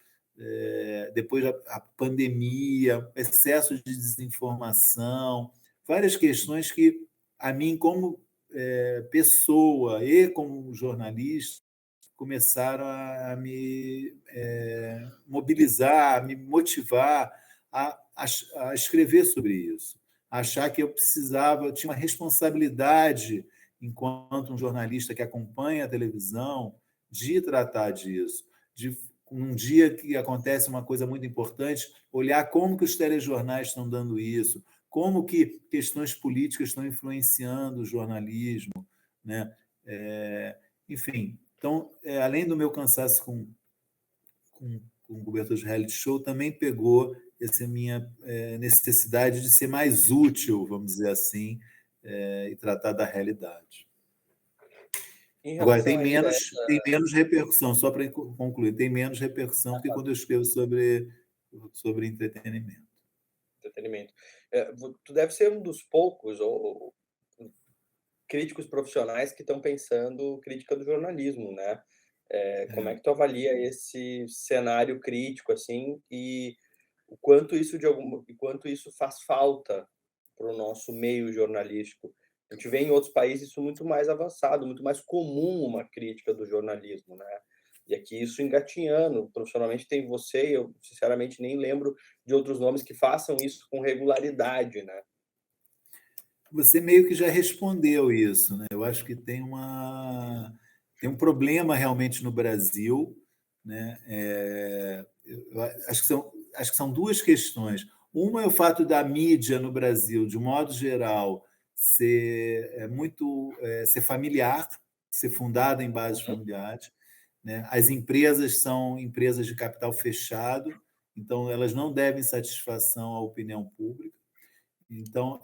depois a pandemia, excesso de desinformação, várias questões que, a mim, como pessoa e como jornalista, começaram a me mobilizar, a me motivar a escrever sobre isso, a achar que eu precisava, eu tinha uma responsabilidade, enquanto um jornalista que acompanha a televisão, de tratar disso, de num dia que acontece uma coisa muito importante, olhar como que os telejornais estão dando isso, como que questões políticas estão influenciando o jornalismo, né? Enfim, então, além do meu cansaço com cobertura de reality show, também pegou essa minha necessidade de ser mais útil, vamos dizer assim, e tratar da realidade. Em Agora, relação ainda a tem menos repercussão, só para concluir, tem menos repercussão que quando eu escrevo sobre entretenimento. entretenimento, tu deve ser um dos poucos ou críticos profissionais que estão pensando crítica do jornalismo, né? Como é que tu avalia esse cenário crítico, assim, e o quanto isso faz falta para o nosso meio jornalístico? A gente vê em outros países isso muito mais avançado, muito mais comum uma crítica do jornalismo, né? E aqui isso engatinhando. Profissionalmente tem você, e eu sinceramente nem lembro de outros nomes que façam isso com regularidade, né? Você meio que já respondeu isso, né? Eu acho que tem um problema realmente no Brasil, né? Eu acho que são duas questões. Uma é o fato da mídia no Brasil, de um modo geral, ser familiar, ser fundada em bases Uhum. familiares, né? As empresas são empresas de capital fechado, então elas não devem satisfação à opinião pública. Então,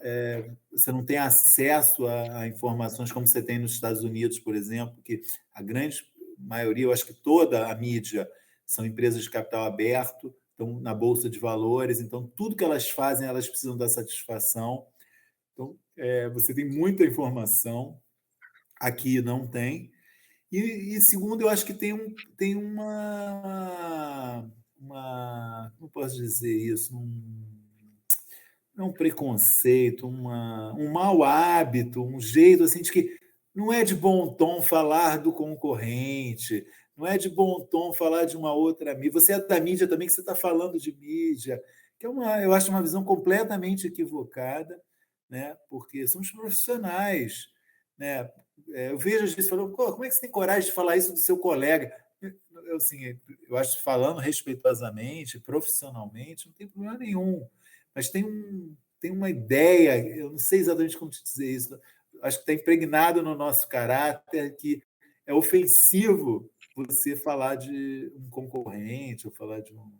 você não tem acesso a informações como você tem nos Estados Unidos, por exemplo, que a grande maioria, eu acho que toda a mídia são empresas de capital aberto, estão na Bolsa de Valores, então tudo que elas fazem, elas precisam dar satisfação. Então, você tem muita informação, aqui não tem. E segundo, eu acho que tem como posso dizer isso? Não um preconceito, um mau hábito, um jeito assim de que não é de bom tom falar do concorrente, não é de bom tom falar de uma outra mídia. Você é da mídia também, que você está falando de mídia, que eu acho uma visão completamente equivocada, né? Porque somos profissionais, né? Eu vejo às vezes falando, como é que você tem coragem de falar isso do seu colega? Assim, eu acho, falando respeitosamente, profissionalmente, não tem problema nenhum. Mas tem uma ideia, eu não sei exatamente como te dizer isso, acho que está impregnado no nosso caráter que é ofensivo você falar de um concorrente ou falar de um.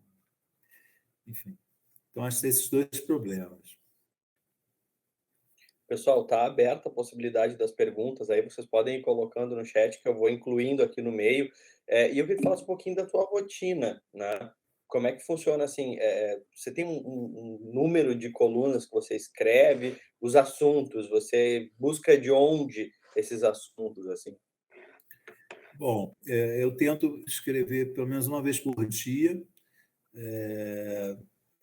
Enfim. Então, acho que esses dois problemas. Pessoal, está aberta a possibilidade das perguntas, aí vocês podem ir colocando no chat, que eu vou incluindo aqui no meio. E eu queria que falasse um pouquinho da tua rotina, né? Como é que funciona, assim, você tem um número de colunas que você escreve, os assuntos, você busca de onde esses assuntos, assim? Bom, eu tento escrever pelo menos uma vez por dia.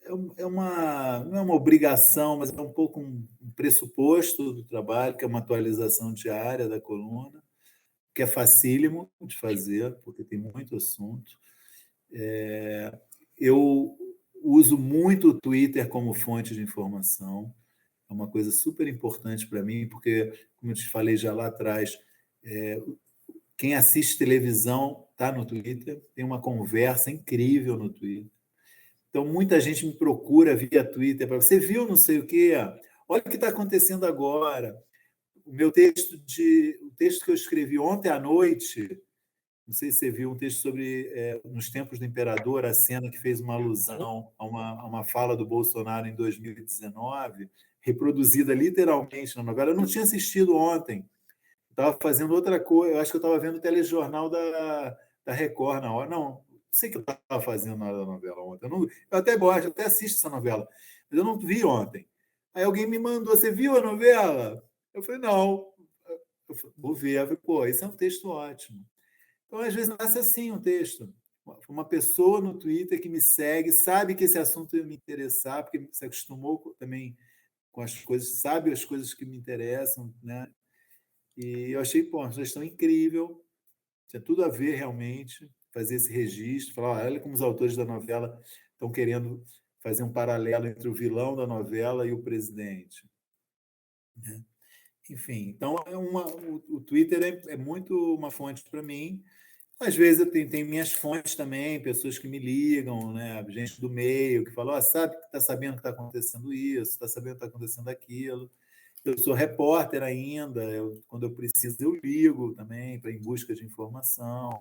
Não é uma obrigação, mas é um pouco um pressuposto do trabalho, que é uma atualização diária da coluna, que é facílimo de fazer, porque tem muito assunto. Eu uso muito o Twitter como fonte de informação, é uma coisa super importante para mim, porque, como eu te falei já lá atrás, quem assiste televisão está no Twitter, tem uma conversa incrível no Twitter. Então, muita gente me procura via Twitter para você viu não sei o quê? Olha o que está acontecendo agora. O texto que eu escrevi ontem à noite, não sei se você viu, um texto sobre nos tempos do imperador, a cena que fez uma alusão a uma fala do Bolsonaro em 2019, reproduzida literalmente na novela. Eu não tinha assistido ontem. Estava fazendo outra coisa. Eu acho que eu estava vendo o telejornal da Record na hora. Não sei o que eu estava fazendo na hora da novela ontem. Eu até gosto, eu até assisto essa novela, mas eu não vi ontem. Aí alguém me mandou, você viu a novela? Eu falei, não. Eu falei, vou ver. Eu falei, pô, esse é um texto ótimo. Então, às vezes, nasce assim um texto. Uma pessoa no Twitter que me segue, sabe que esse assunto ia me interessar, porque se acostumou também com as coisas, sabe as coisas que me interessam, né? E eu achei, pô, uma sugestão incrível, tinha tudo a ver realmente, fazer esse registro, falar, olha como os autores da novela estão querendo fazer um paralelo entre o vilão da novela e o presidente. Né? Enfim, então o Twitter é muito uma fonte para mim. Às vezes eu tenho minhas fontes também, pessoas que me ligam, né? Gente do meio, que falam, sabe que está sabendo que está acontecendo isso, está sabendo que está acontecendo aquilo. Eu sou repórter ainda, quando eu preciso, eu ligo também para em busca de informação,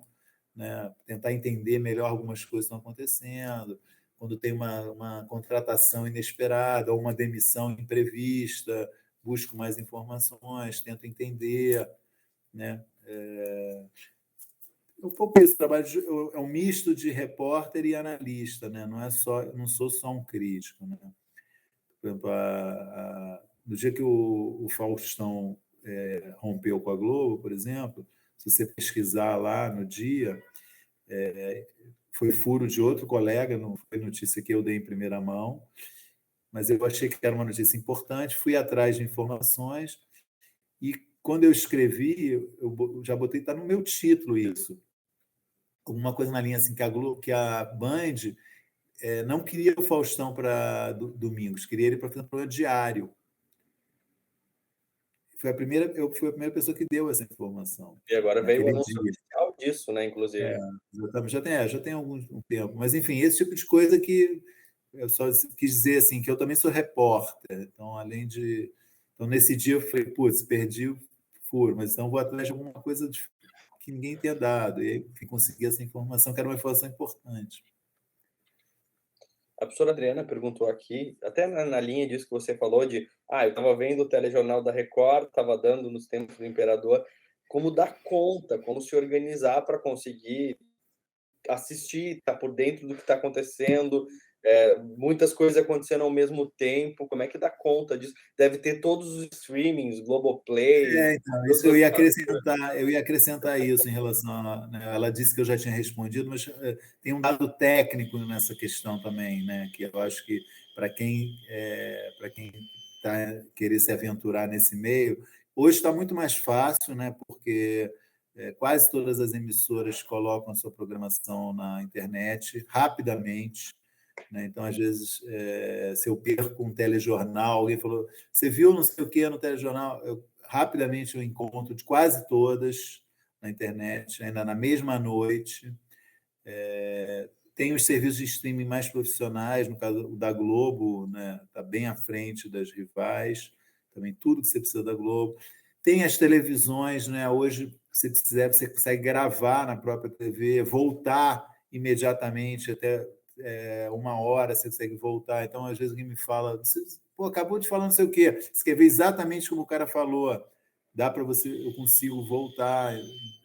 né? Tentar entender melhor algumas coisas que estão acontecendo. Quando tem uma contratação inesperada ou uma demissão imprevista, busco mais informações, tento entender. Né? Um pouco esse trabalho é um misto de repórter e analista, né? Não sou só um crítico. Né? Por exemplo, no dia que o Faustão rompeu com a Globo, por exemplo, se você pesquisar lá no dia, foi furo de outro colega, não foi notícia que eu dei em primeira mão, mas eu achei que era uma notícia importante, fui atrás de informações e quando eu escrevi, eu já botei, está no meu título isso, alguma coisa na linha assim que a Band não queria o Faustão para domingos, queria ele para fazer um programa diário. Eu fui a primeira pessoa que deu essa informação. E agora veio o anúncio dia. oficial disso, né, inclusive. Exatamente, já tem algum tempo. Mas, enfim, esse tipo de coisa que eu só quis dizer assim, que eu também sou repórter. Então, além de. Então, nesse dia eu falei, putz, perdi o furo, mas então vou atrás de alguma coisa que ninguém tenha dado. E aí consegui essa informação, que era uma informação importante. A professora Adriana perguntou aqui, até na linha disso que você falou, eu estava vendo o telejornal da Record, estava dando nos tempos do imperador, como dar conta, como se organizar para conseguir assistir, estar por dentro do que está acontecendo, muitas coisas acontecendo ao mesmo tempo, como é que dá conta disso? Deve ter todos os streamings, Globoplay, Então, isso todas as... eu ia acrescentar isso em relação a, né, ela disse que eu já tinha respondido, mas tem um dado técnico nessa questão também, né, que eu acho que para quem tá querer se aventurar nesse meio, hoje está muito mais fácil, né, porque quase todas as emissoras colocam a sua programação na internet rapidamente, né? Então, às vezes, se eu perco um telejornal, alguém falou, você viu não sei o que no telejornal? Rapidamente eu encontro de quase todas na internet, ainda na mesma noite. Tem os serviços de streaming mais profissionais, no caso o da Globo, né? Está bem à frente das rivais, também tudo que você precisa da Globo. Tem as televisões, né? Hoje, se quiser, você consegue gravar na própria TV, voltar imediatamente até 1 hora, você consegue voltar. Então, às vezes, alguém me fala, você, pô, acabou de falar não sei o quê, você quer ver exatamente como o cara falou, dá para você, eu consigo voltar,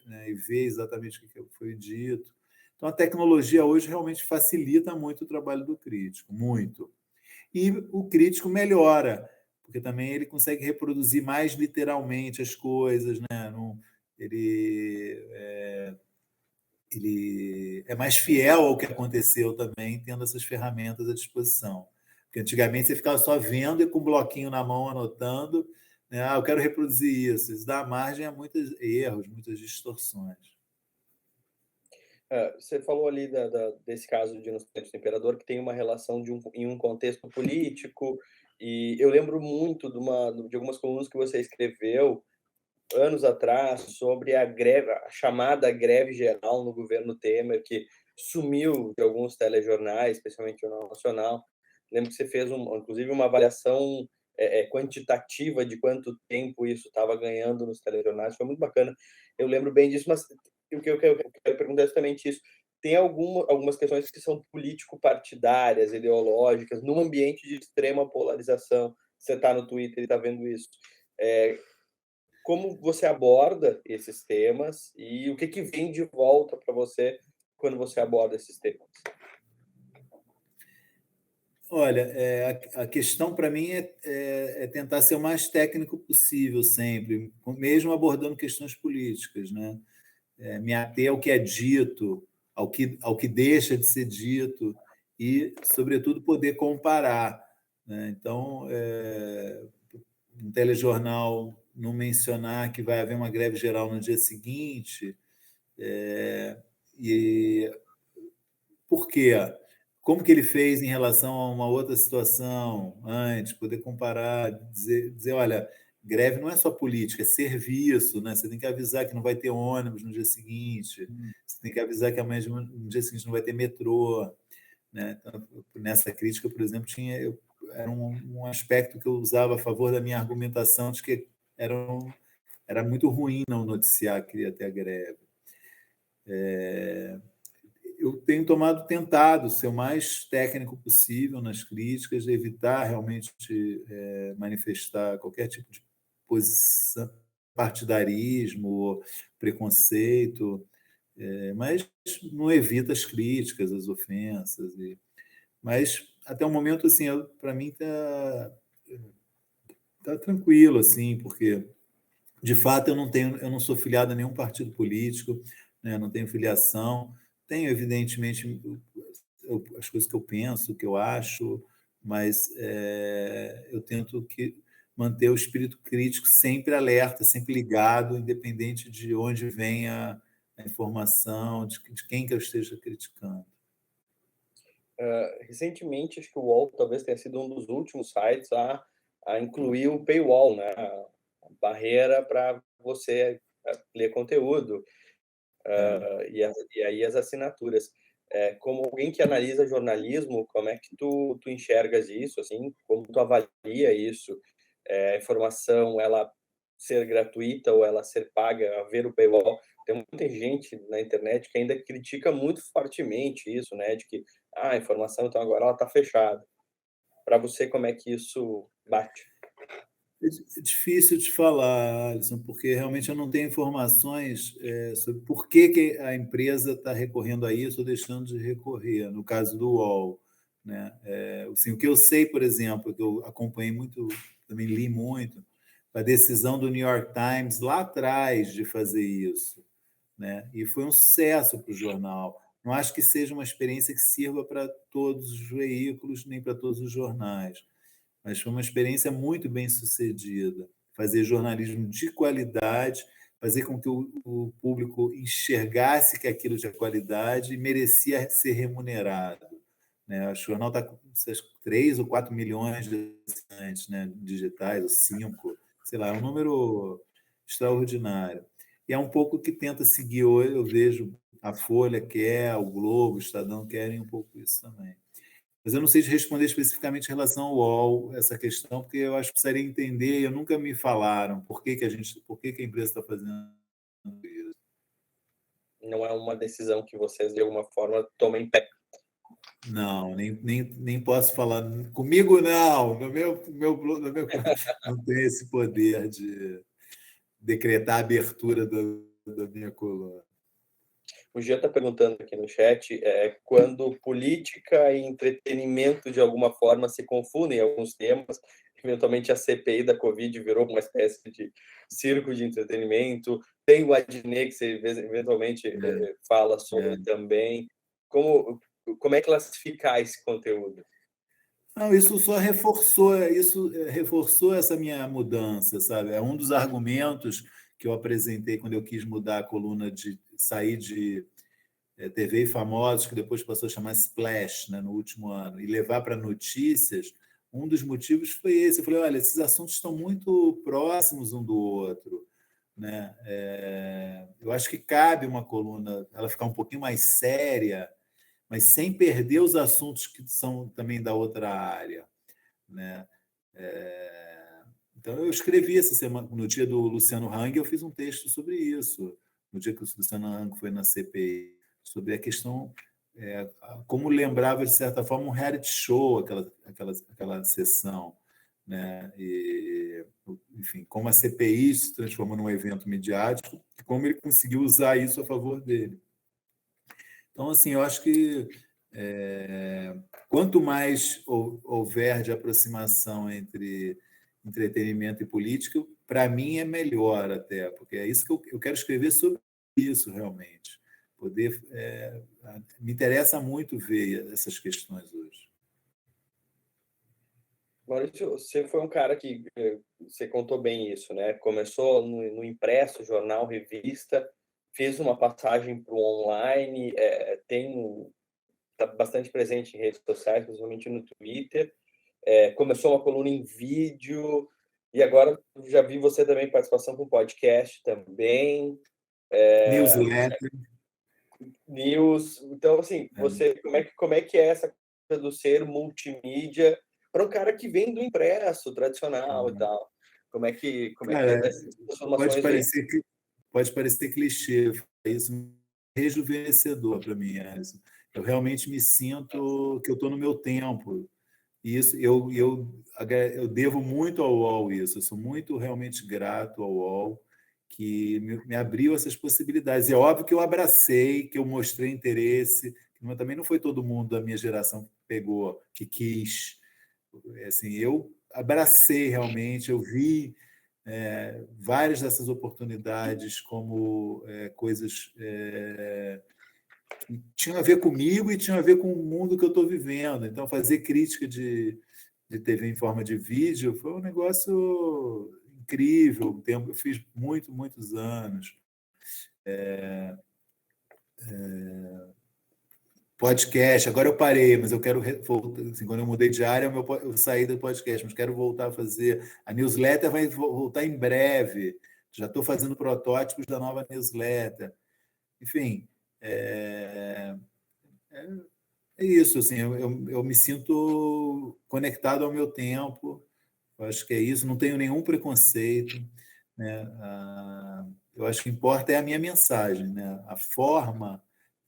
né, e ver exatamente o que foi dito. Então, a tecnologia hoje realmente facilita muito o trabalho do crítico, muito. E o crítico melhora, porque também ele consegue reproduzir mais literalmente as coisas, né? Não, ele é mais fiel ao que aconteceu também, tendo essas ferramentas à disposição. Porque antigamente você ficava só vendo e com um bloquinho na mão anotando, né? Ah, eu quero reproduzir isso. Isso dá margem a muitos erros, muitas distorções. Você falou ali desse caso de Inocente do Imperador, que tem uma relação em um contexto político, e eu lembro muito de algumas colunas que você escreveu anos atrás sobre a greve, a chamada greve geral no governo Temer, que sumiu de alguns telejornais, especialmente o Jornal Nacional. Lembro que você fez, inclusive, uma avaliação quantitativa de quanto tempo isso estava ganhando nos telejornais, foi muito bacana. Eu lembro bem disso, mas o que eu quero perguntar é justamente isso. Tem algumas questões que são político-partidárias, ideológicas, num ambiente de extrema polarização. Você está no Twitter e está vendo isso. Como você aborda esses temas e o que vem de volta para você quando você aborda esses temas? Olha, a questão para mim é tentar ser o mais técnico possível sempre, mesmo abordando questões políticas, né? Me ater ao que é dito, ao que deixa de ser dito e, sobretudo, poder comparar, né? Então, um telejornal não mencionar que vai haver uma greve geral no dia seguinte, e por quê? Como que ele fez em relação a uma outra situação antes, poder comparar, dizer, olha, greve não é só política, é serviço, né? Você tem que avisar que não vai ter ônibus no dia seguinte, você tem que avisar que amanhã no dia seguinte não vai ter metrô, né? Então, nessa crítica, por exemplo, era um aspecto que eu usava a favor da minha argumentação de que era muito ruim não noticiar que ia ter a greve. Eu tenho tentado ser o mais técnico possível nas críticas, evitar realmente manifestar qualquer tipo de posição, partidarismo, preconceito, mas não evita as críticas, as ofensas. Mas até o momento, assim, para mim tá tranquilo, assim, porque de fato eu não sou filiado a nenhum partido político, né? Não tenho filiação. Tenho, evidentemente, as coisas que eu penso, que eu acho, mas eu tento manter o espírito crítico sempre alerta, sempre ligado, independente de onde venha a informação, de quem que eu esteja criticando. Recentemente, acho que o UOL talvez tenha sido um dos últimos sites a incluir o paywall, né? A barreira para você ler conteúdo, e aí as assinaturas. Como alguém que analisa jornalismo, como é que tu enxergas isso, assim? Como tu avalia isso? A informação, ela ser gratuita ou ela ser paga, haver o paywall? Tem muita gente na internet que ainda critica muito fortemente isso, né? De que a informação, então agora ela está fechada. Para você, como é que isso bate? É difícil de falar, Alisson, porque realmente eu não tenho informações sobre por que a empresa está recorrendo a isso ou deixando de recorrer, no caso do UOL. Né? Assim, o que eu sei, por exemplo, que eu acompanhei muito, também li muito, a decisão do New York Times lá atrás de fazer isso. Né? E foi um sucesso para o jornal. Não acho que seja uma experiência que sirva para todos os veículos, nem para todos os jornais, mas foi uma experiência muito bem sucedida. Fazer jornalismo de qualidade, fazer com que o público enxergasse que aquilo tinha qualidade e merecia ser remunerado. Né? O jornal está com 3 ou 4 milhões de assinantes, né? Digitais, ou 5, sei lá, é um número extraordinário. E é um pouco que tenta seguir hoje, eu vejo a Folha quer, o Globo, o Estadão querem um pouco isso também. Mas eu não sei te responder especificamente em relação ao UOL, essa questão, porque eu acho que precisaria entender, eu nunca me falaram por que a empresa está fazendo isso. Não é uma decisão que vocês, de alguma forma, tomem pé. Não, nem posso falar. Comigo, não. Não tem esse poder de decretar a abertura da minha coluna. O Jean está perguntando aqui no chat quando política e entretenimento, de alguma forma, se confundem em alguns temas. Eventualmente, a CPI da Covid virou uma espécie de circo de entretenimento. Tem o Adnet, que você eventualmente fala sobre também. Como é classificar esse conteúdo? Não, isso reforçou essa minha mudança, sabe? É um dos argumentos que eu apresentei quando eu quis mudar a coluna de sair de TV e Famosos, que depois passou a chamar Splash, né, no último ano, e levar para notícias. Um dos motivos foi esse. Eu falei, olha, esses assuntos estão muito próximos um do outro. Né? Eu acho que cabe uma coluna ela ficar um pouquinho mais séria, mas sem perder os assuntos que são também da outra área. Né? Então, eu escrevi essa semana, no dia do Luciano Hang, eu fiz um texto sobre isso, no dia que o Luciano Hang foi na CPI, sobre a questão, como lembrava, de certa forma, um reality show, aquela sessão. Né? E, enfim, como a CPI se transformou num evento midiático, e como ele conseguiu usar isso a favor dele. Então, assim, eu acho que quanto mais houver de aproximação entre entretenimento e política, para mim é melhor até, porque é isso que eu quero escrever sobre isso realmente. Me interessa muito ver essas questões hoje. Maurício, você foi um cara que você contou bem isso, né? Começou no impresso, jornal, revista, fez uma passagem para o online, está bastante presente em redes sociais, principalmente no Twitter. Começou uma coluna em vídeo e agora já vi você também participação com podcast também. Newsletter. News. Então, assim, você como é que é essa coisa do ser multimídia para um cara que vem do impresso tradicional e tal? Como é que essas transformações vêm? Pode parecer clichê, isso é rejuvenescedor para mim, Alisson. Eu realmente me sinto que eu estou no meu tempo. E isso eu devo muito ao UOL isso. Eu sou muito realmente grato ao UOL que me abriu essas possibilidades. E é óbvio que eu abracei, que eu mostrei interesse, mas também não foi todo mundo da minha geração que pegou, que quis. Assim, eu abracei realmente, eu vi várias dessas oportunidades como coisas que tinham a ver comigo e tinham a ver com o mundo que eu estou vivendo. Então, fazer crítica de TV em forma de vídeo foi um negócio incrível. Eu fiz muitos anos. Podcast, agora eu parei, mas eu quero voltar. Assim, quando eu mudei de área, eu saí do podcast, mas quero voltar a fazer. A newsletter vai voltar em breve. Já estou fazendo protótipos da nova newsletter. Enfim, é isso. Assim, eu me sinto conectado ao meu tempo. Eu acho que é isso. Não tenho nenhum preconceito. Né? Eu acho que importa é a minha mensagem. Né? A forma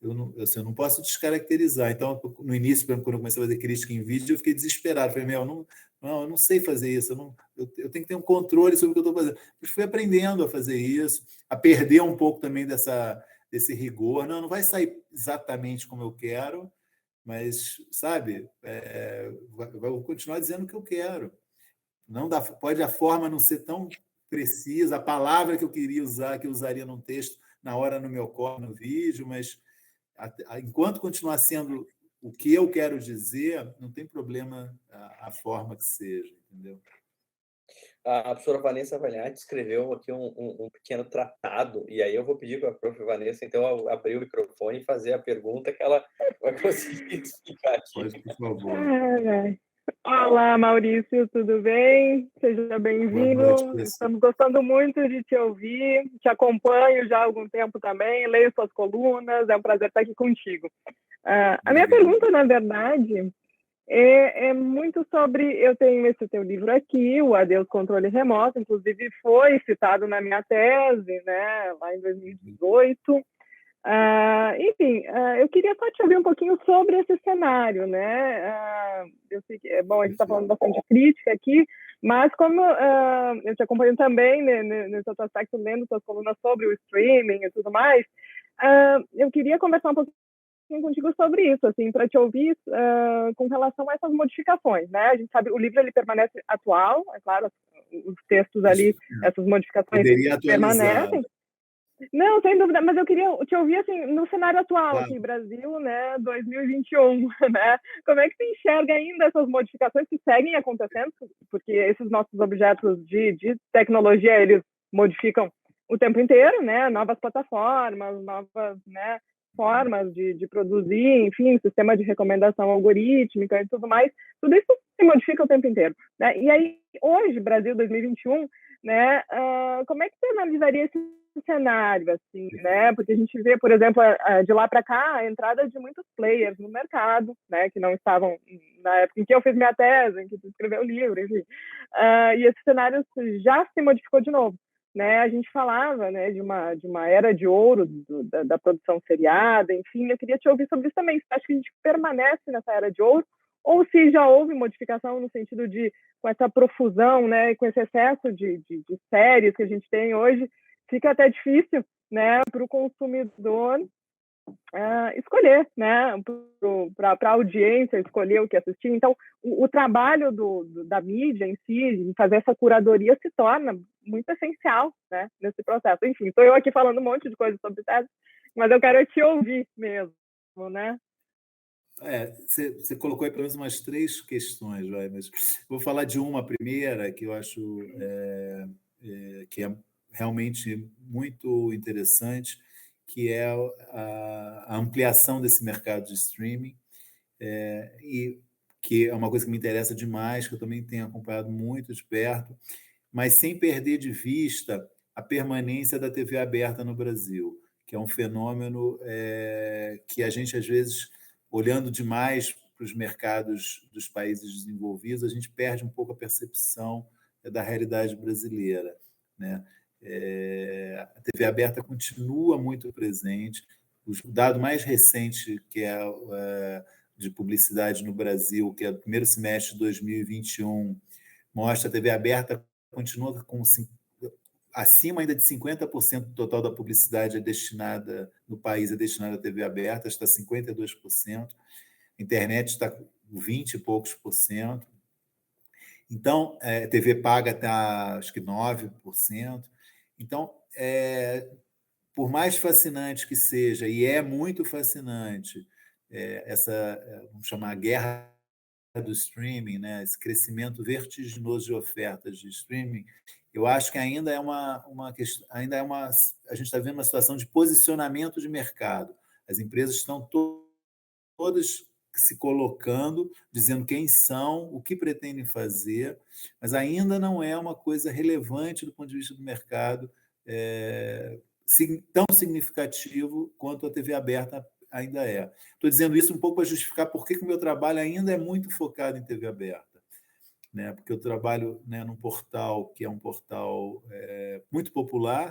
eu não posso descaracterizar. Então, no início, quando eu comecei a fazer crítica em vídeo, eu fiquei desesperado. Falei, eu não sei fazer isso, eu tenho que ter um controle sobre o que eu estou fazendo. Mas fui aprendendo a fazer isso, a perder um pouco também desse rigor. Não vai sair exatamente como eu quero, mas, sabe, vou continuar dizendo o que eu quero. Pode a forma não ser tão precisa, a palavra que eu queria usar, que eu usaria num texto, na hora no meu corpo, no vídeo, mas enquanto continuar sendo o que eu quero dizer, não tem problema a forma que seja, entendeu? A professora Vanessa Vagliati escreveu aqui um pequeno tratado, e aí eu vou pedir para a prof. Vanessa, então, abrir o microfone e fazer a pergunta que ela vai conseguir explicar aqui. Pode, por favor. Olá, Maurício, tudo bem? Seja Boa bem-vindo. noite, professor. Estamos gostando muito de te ouvir, te acompanho já há algum tempo também, leio suas colunas, é um prazer estar aqui contigo. A minha pergunta, na verdade, é muito sobre... Eu tenho esse teu livro aqui, o Adeus Controle Remoto, inclusive foi citado na minha tese, né, lá em 2018. Enfim, eu queria só te ouvir um pouquinho sobre esse cenário, né? Eu sei que, bom, a gente está falando bastante de crítica aqui, mas como eu te acompanho também nesse outro aspecto, lendo suas colunas sobre o streaming e tudo mais, eu queria conversar um pouquinho contigo sobre isso, assim, para te ouvir com relação a essas modificações, né? A gente sabe, o livro ele permanece atual, é claro, os textos ali, essas modificações Poderia atualizar. permanecem. Não, sem dúvida, mas eu queria te ouvir assim, no cenário atual, Claro. aqui, Brasil, né, 2021, né? Como é que você enxerga ainda essas modificações que seguem acontecendo? Porque esses nossos objetos de tecnologia, eles modificam o tempo inteiro, né? Novas plataformas, novas, né, formas de produzir, enfim, sistema de recomendação algorítmica e tudo mais, tudo isso se modifica o tempo inteiro, né? E aí, hoje, Brasil 2021, né, como é que você analisaria esse cenário, assim, né? Porque a gente vê, por exemplo, de lá para cá, a entrada de muitos players no mercado, né? Que não estavam na época em que eu fiz minha tese, em que tu escreveu o livro, enfim. E esse cenário já se modificou de novo, né? A gente falava, né, de uma era de ouro da produção seriada, enfim. Eu queria te ouvir sobre isso também. Acho que a gente permanece nessa era de ouro ou se já houve modificação no sentido de, com essa profusão, né, com esse excesso de séries que a gente tem hoje, fica até difícil, né, para o consumidor escolher, né, para a audiência escolher o que assistir. Então, o trabalho da mídia em si, em fazer essa curadoria, se torna muito essencial, né, nesse processo. Enfim, estou eu aqui falando um monte de coisas sobre tese, mas eu quero te ouvir mesmo, né? Você colocou aí pelo menos umas 3 questões, mas vou falar de uma primeira que eu acho que é realmente muito interessante, que é a ampliação desse mercado de streaming, e que é uma coisa que me interessa demais, que eu também tenho acompanhado muito de perto, mas sem perder de vista a permanência da TV aberta no Brasil, que é um fenômeno que a gente, às vezes, olhando demais para os mercados dos países desenvolvidos, a gente perde um pouco a percepção da realidade brasileira, né? A TV aberta continua muito presente. O dado mais recente, que é de publicidade no Brasil, que é o primeiro semestre de 2021, mostra a TV aberta continua com acima ainda de 50% do total da publicidade no país é destinada à TV aberta, está 52%, a internet está com 20 e poucos por cento. Então, TV paga está, acho que 9%. Então, por mais fascinante que seja, e é muito fascinante, vamos chamar a guerra do streaming, né? Esse crescimento vertiginoso de ofertas de streaming, eu acho que ainda é uma questão, a gente está vendo uma situação de posicionamento de mercado. As empresas estão todas se colocando, dizendo quem são, o que pretendem fazer, mas ainda não é uma coisa relevante do ponto de vista do mercado, tão significativo quanto a TV aberta ainda é. Estou dizendo isso um pouco para justificar por que o meu trabalho ainda é muito focado em TV aberta, né? Porque eu trabalho, né, num portal que é um portal muito popular,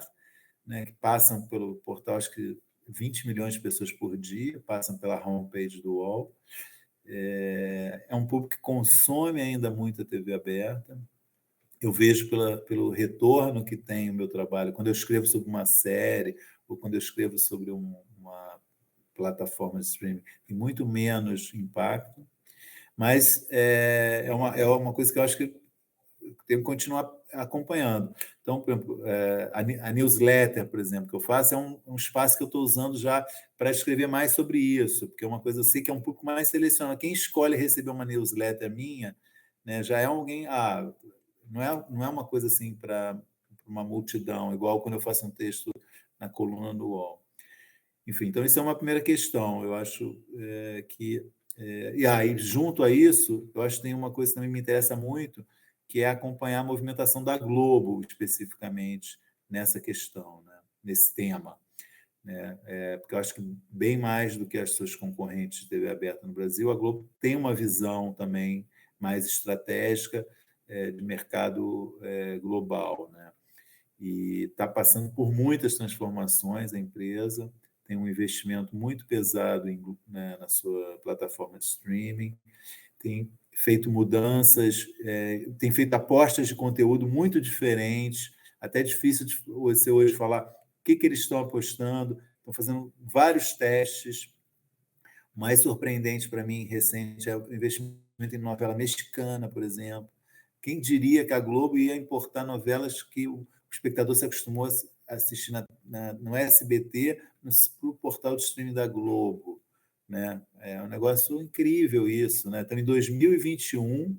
né, que passam pelo portal, acho que 20 milhões de pessoas por dia passam pela homepage do UOL. É um público que consome ainda muito a TV aberta. Eu vejo pelo retorno que tem o meu trabalho, quando eu escrevo sobre uma série, ou quando eu escrevo sobre uma plataforma de streaming, tem muito menos impacto, mas é uma coisa que eu acho que eu tenho que continuar acompanhando. Então, por exemplo, a newsletter, por exemplo, que eu faço, é um espaço que eu estou usando já para escrever mais sobre isso, porque é uma coisa, eu sei que é um pouco mais selecionado. Quem escolhe receber uma newsletter minha, né, já é alguém... não é uma coisa assim para uma multidão, igual quando eu faço um texto na coluna do UOL. Enfim, então isso é uma primeira questão. Eu acho que... e aí, junto a isso, eu acho que tem uma coisa que também me interessa muito, que é acompanhar a movimentação da Globo, especificamente, nessa questão, né? Nesse tema. Né? Porque eu acho que, bem mais do que as suas concorrentes de TV aberta no Brasil, a Globo tem uma visão também mais estratégica de mercado global. Né? E está passando por muitas transformações a empresa, tem um investimento muito pesado na sua plataforma de streaming, tem feito mudanças, tem feito apostas de conteúdo muito diferentes, até é difícil de você hoje falar o que eles estão apostando, estão fazendo vários testes. O mais surpreendente para mim, recente, é o investimento em novela mexicana, por exemplo. Quem diria que a Globo ia importar novelas que o espectador se acostumou a assistir no SBT, no portal de streaming da Globo? Né? É um negócio incrível isso. Né? Então, em 2021,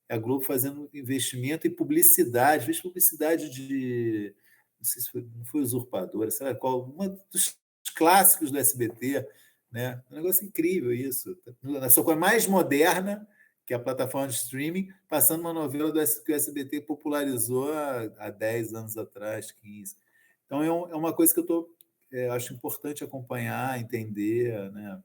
a Globo fazendo investimento em publicidade, fez publicidade de... Não sei se não foi Usurpadora, sei lá qual, uma dos clássicos do SBT. Né? Um negócio incrível isso. Na sua coisa mais moderna, que é a plataforma de streaming, passando uma novela que o SBT popularizou há 10 anos atrás, 15. Então, é uma coisa que eu acho importante acompanhar, entender. Né?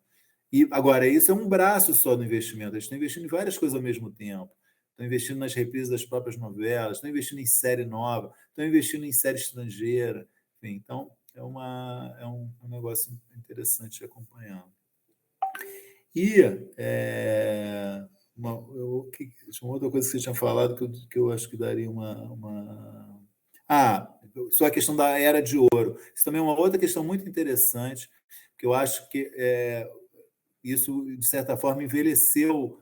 E, agora, isso é um braço só do investimento. Eles estão investindo em várias coisas ao mesmo tempo. Estão investindo nas reprises das próprias novelas, estão investindo em série nova, estão investindo em série estrangeira. Enfim, então, é um negócio interessante de acompanhar. E uma outra coisa que você tinha falado que eu acho que daria uma... só a questão da Era de Ouro. Isso também é uma outra questão muito interessante, que eu acho que isso, de certa forma, envelheceu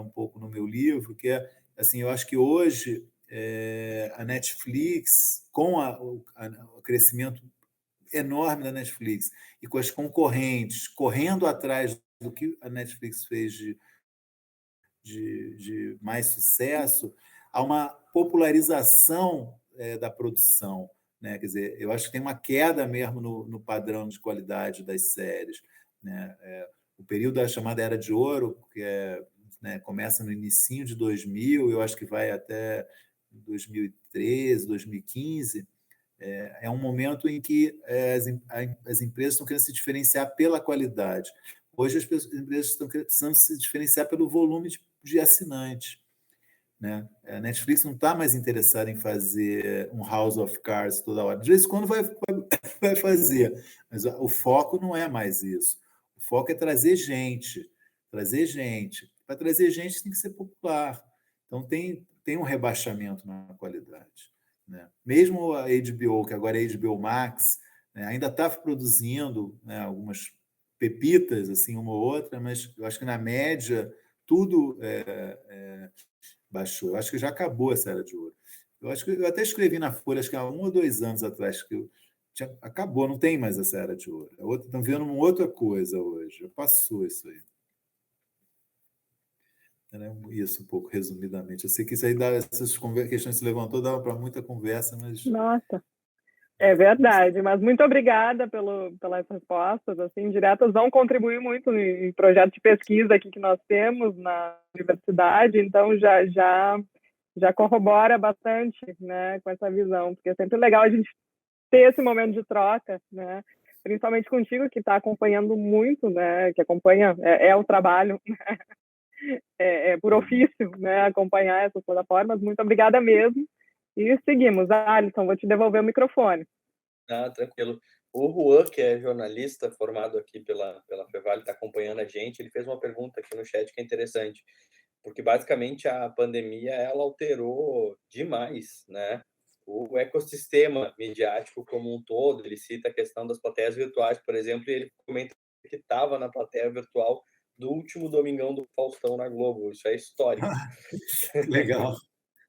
um pouco no meu livro, que é, assim, eu acho que hoje a Netflix, com o crescimento enorme da Netflix e com as concorrentes correndo atrás do que a Netflix fez de mais sucesso, há uma popularização da produção. Né? Quer dizer, eu acho que tem uma queda mesmo no padrão de qualidade das séries. Né? O período da chamada Era de Ouro, que começa no início de 2000, eu acho que vai até 2013, 2015, é um momento em que as empresas estão querendo se diferenciar pela qualidade. Hoje as empresas estão precisando se diferenciar pelo volume de assinantes. Né? A Netflix não está mais interessada em fazer um House of Cards toda hora. De vez em quando vai fazer, mas o foco não é mais isso. O foco é trazer gente. Trazer gente. Para trazer gente tem que ser popular. Então tem um rebaixamento na qualidade. Né? Mesmo a HBO, que agora é HBO Max, né, ainda está produzindo, né, algumas pepitas, assim, uma ou outra, mas eu acho que, na média, tudo baixou. Eu acho que já acabou essa Era de Ouro. Eu acho que eu até escrevi na Folha, acho que há 1 ou 2 anos atrás, que acabou, não tem mais essa Era de Ouro. Estão vendo uma outra coisa hoje. Já passou isso aí. Era isso, um pouco, resumidamente. Eu sei que isso aí essas questões se levantou, dava para muita conversa, mas... Nossa, é verdade. Mas muito obrigada pelas respostas, assim, diretas. Vão contribuir muito em projeto de pesquisa aqui que nós temos na universidade, então já corrobora bastante, né, com essa visão, porque é sempre legal a gente ter esse momento de troca, né, principalmente contigo, que está acompanhando muito, né, que acompanha, o trabalho, né? Por ofício, né, acompanhar essas plataformas. Muito obrigada mesmo. E seguimos. Alisson, vou te devolver o microfone. Tranquilo. O Juan, que é jornalista formado aqui pela Fevale, está acompanhando a gente, ele fez uma pergunta aqui no chat que é interessante, porque basicamente a pandemia ela alterou demais, né, o ecossistema midiático como um todo. Ele cita a questão das plateias virtuais, por exemplo, e ele comenta que estava na plateia virtual do último Domingão do Faustão na Globo. Isso é histórico. Legal.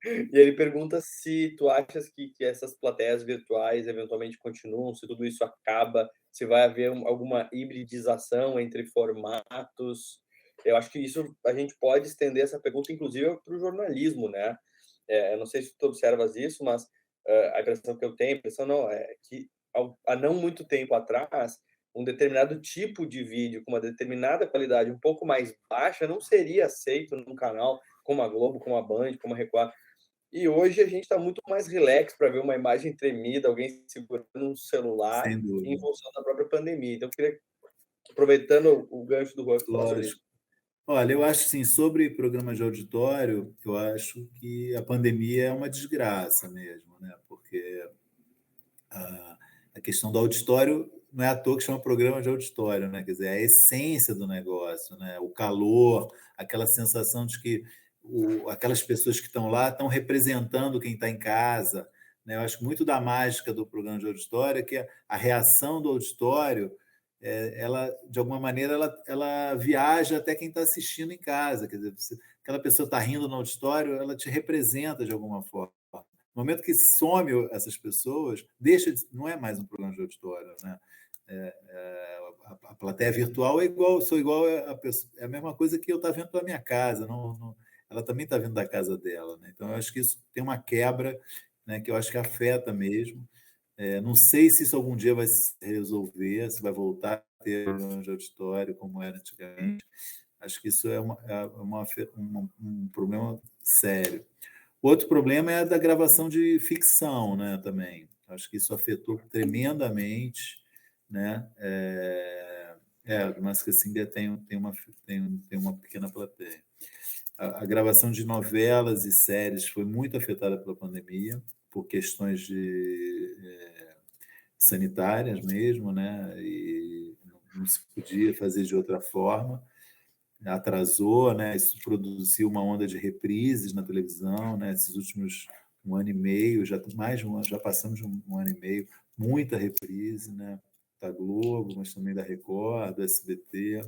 E ele pergunta se tu achas que essas plateias virtuais eventualmente continuam, se tudo isso acaba, se vai haver alguma hibridização entre formatos. Eu acho que isso a gente pode estender essa pergunta, inclusive, para o jornalismo, né? Eu não sei se tu observas isso, mas a impressão que eu tenho, a impressão não, é que há não muito tempo atrás, um determinado tipo de vídeo com uma determinada qualidade um pouco mais baixa não seria aceito num canal como a Globo, como a Band, como a Record. E hoje a gente está muito mais relax para ver uma imagem tremida, alguém segurando um celular, Sem em dúvida. função da própria pandemia. Então, eu queria, aproveitando o gancho do Juan, falar sobre isso. Lógico. Olha, eu acho assim, sobre programas de auditório, eu acho que a pandemia é uma desgraça mesmo, né? Porque a questão do auditório não é à toa que chama programa de auditório, né? Quer dizer, é a essência do negócio, né? O calor, aquela sensação de que aquelas pessoas que estão lá estão representando quem está em casa, né? Eu acho muito da mágica do programa de auditório é que a reação do auditório, ela de alguma maneira ela viaja até quem está assistindo em casa. Quer dizer, aquela pessoa está rindo no auditório, ela te representa de alguma forma. No momento que some essas pessoas, não é mais um programa de auditório, né? A plateia virtual sou igual a pessoa, é a mesma coisa que eu estar vendo pela minha casa, ela também está vindo da casa dela, né? Então eu acho que isso tem uma quebra, né, que eu acho que afeta mesmo. Não sei se isso algum dia vai se resolver, se vai voltar a ter programa de auditório como era antigamente. Acho que isso é um problema sério. Outro problema é da gravação de ficção, né, também. Acho que isso afetou tremendamente, né? Mas que assim tem uma pequena plateia. A gravação de novelas e séries foi muito afetada pela pandemia, por questões sanitárias mesmo, né? E não se podia fazer de outra forma. Atrasou, né? Isso produziu uma onda de reprises na televisão, né? Esses últimos 1 ano e meio, já passamos de 1 ano e meio, muita reprise, né? Da Globo, mas também da Record, do SBT,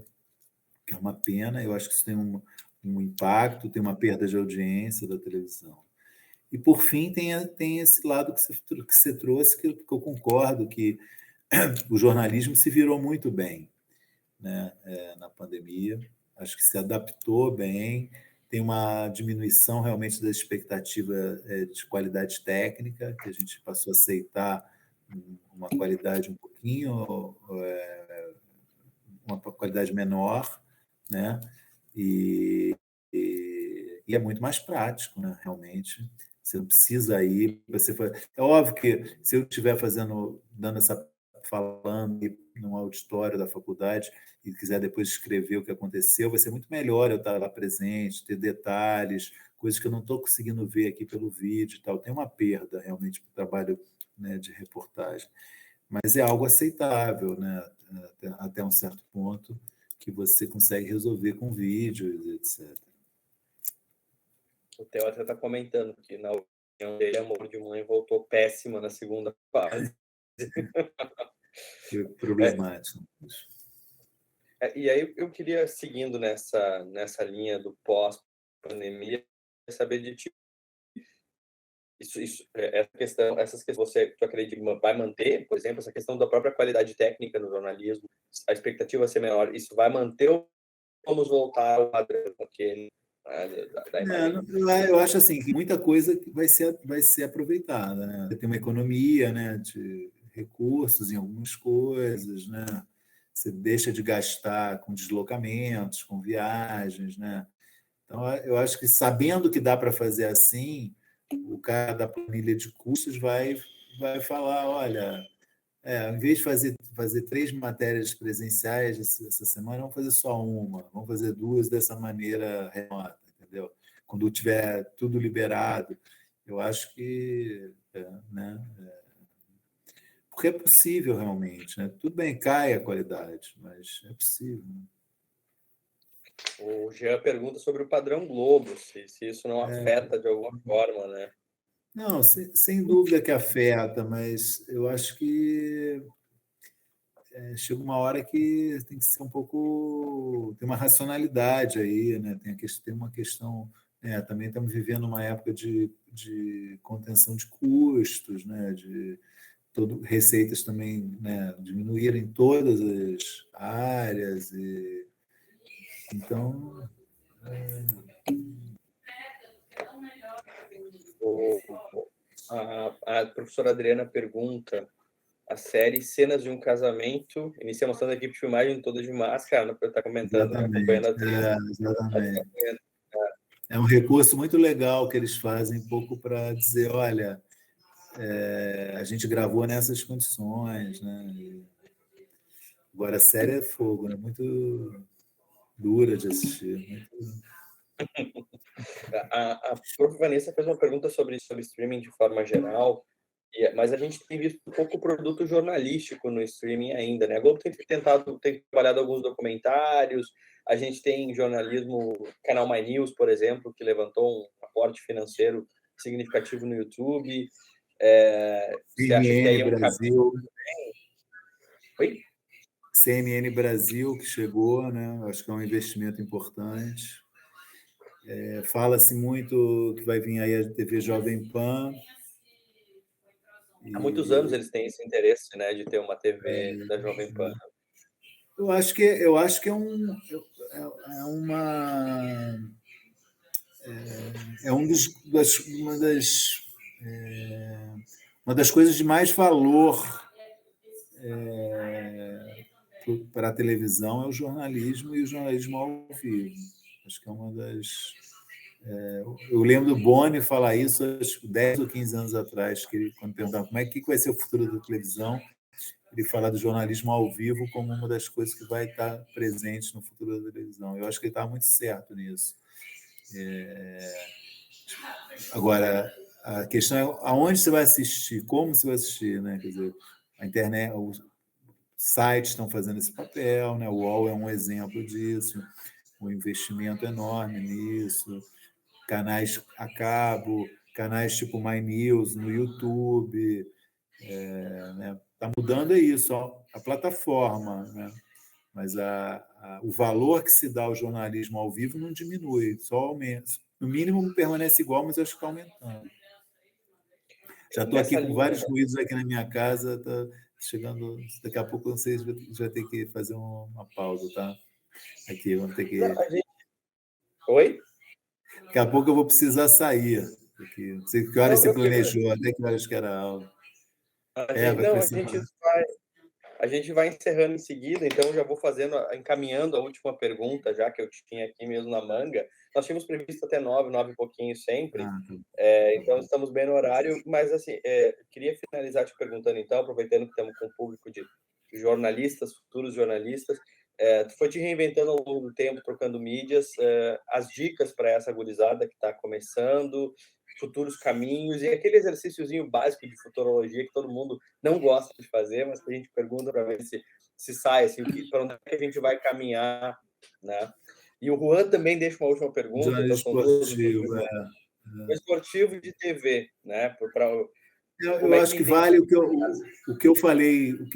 que é uma pena. Eu acho que isso tem um impacto, tem uma perda de audiência da televisão. E, por fim, tem esse lado que você trouxe, que eu concordo, que o jornalismo se virou muito bem, né, na pandemia. Acho que se adaptou bem, tem uma diminuição realmente da expectativa de qualidade técnica, que a gente passou a aceitar uma qualidade um pouquinho, uma qualidade menor, né? E é muito mais prático, né? Realmente. Você não precisa ir. É óbvio que se eu estiver falando num auditório da faculdade e quiser depois escrever o que aconteceu, vai ser muito melhor eu estar lá presente, ter detalhes, coisas que eu não estou conseguindo ver aqui pelo vídeo e tal. Tem uma perda realmente para o trabalho, né, de reportagem. Mas é algo aceitável, né? Até um certo ponto que você consegue resolver com vídeos, etc. O Theo até está comentando que na opinião dele, Amor de Mãe voltou péssima na segunda fase. Que problemático. E aí eu queria, seguindo nessa linha do pós-pandemia, saber de ti, essas questões tu acredita que vai manter, por exemplo, essa questão da própria qualidade técnica no jornalismo, a expectativa ser menor, isso vai manter ou vamos voltar ao padrão aquele, né, da imagem? Eu acho assim que muita coisa vai ser aproveitada, né? Tem uma economia, né, de recursos em algumas coisas, né? Você deixa de gastar com deslocamentos, com viagens, né? Então, eu acho que sabendo que dá para fazer assim, o cara da planilha de custos vai falar, olha, em vez de fazer 3 matérias presenciais essa semana, vamos fazer só uma, vamos fazer 2 dessa maneira remota, entendeu? Quando tiver tudo liberado, eu acho que, né? porque é possível realmente, né? Tudo bem, cai a qualidade, mas é possível. O Jean pergunta sobre o padrão Globo, se isso não afeta de alguma forma, né? Não, sem dúvida que afeta, mas eu acho que chega uma hora que tem que ser um pouco. Tem uma racionalidade aí, né? Tem uma questão. Também estamos vivendo uma época de contenção de custos, né? Receitas também, né? Diminuírem em todas as áreas. Então. A professora Adriana pergunta: a série Cenas de um Casamento inicia mostrando a equipe de filmagem toda de máscara, para estar comentando, né? Acompanhando a atriz. Exatamente. É um recurso muito legal que eles fazem, um pouco para dizer, olha, a gente gravou nessas condições, né? Agora, a série é fogo, né? Muito dura de assistir. A prof. Vanessa fez uma pergunta sobre streaming de forma geral, mas a gente tem visto um pouco produto jornalístico no streaming ainda, né? A Globo tem trabalhado alguns documentários, a gente tem jornalismo, canal My News, por exemplo, que levantou um aporte financeiro significativo no YouTube. Você acha que aí é um Brasil. Oi? CNN Brasil, que chegou, né? Acho que é um investimento importante. Fala-se muito que vai vir aí a TV Jovem Pan. Há muitos anos eles têm esse interesse, né, de ter uma TV da Jovem Pan. Eu acho que é uma das coisas de mais valor para a televisão é o jornalismo e o jornalismo ao vivo. Acho que é uma das. Eu lembro do Boni falar isso acho que 10 ou 15 anos atrás, quando perguntava como é que vai ser o futuro da televisão, ele fala do jornalismo ao vivo como uma das coisas que vai estar presente no futuro da televisão. Eu acho que ele está muito certo nisso. Agora, a questão é aonde você vai assistir, como você vai assistir, né? Quer dizer, a internet, os sites estão fazendo esse papel, né? O UOL é um exemplo disso, o investimento enorme nisso, canais a cabo, canais tipo My News no YouTube, né? Está mudando isso, a plataforma, né? Mas o valor que se dá ao jornalismo ao vivo não diminui, só aumenta. No mínimo permanece igual, mas acho que está aumentando. Já estou aqui com vários ruídos aqui na minha casa, está chegando. Daqui a pouco, não sei se vai ter que fazer uma pausa, tá? Aqui, vamos ter que. Oi? Daqui a pouco eu vou precisar sair. Porque não sei que horas você planejou, até que horas que era a aula. A gente vai encerrando em seguida, então já vou encaminhando a última pergunta, já que eu tinha aqui mesmo na manga. Nós tínhamos previsto até 9 e pouquinho sempre, então estamos bem no horário, mas assim, queria finalizar te perguntando então, aproveitando que estamos com um público de jornalistas, futuros jornalistas, tu foi te reinventando ao longo do tempo, trocando mídias, as dicas para essa gurizada que está começando, futuros caminhos e aquele exercíciozinho básico de futurologia que todo mundo não gosta de fazer, mas que a gente pergunta para ver se sai, assim, para onde é que a gente vai caminhar, né? E o Juan também deixa uma última pergunta. Jornalismo esportivo, esportivo de TV, né? Eu acho que vale o que eu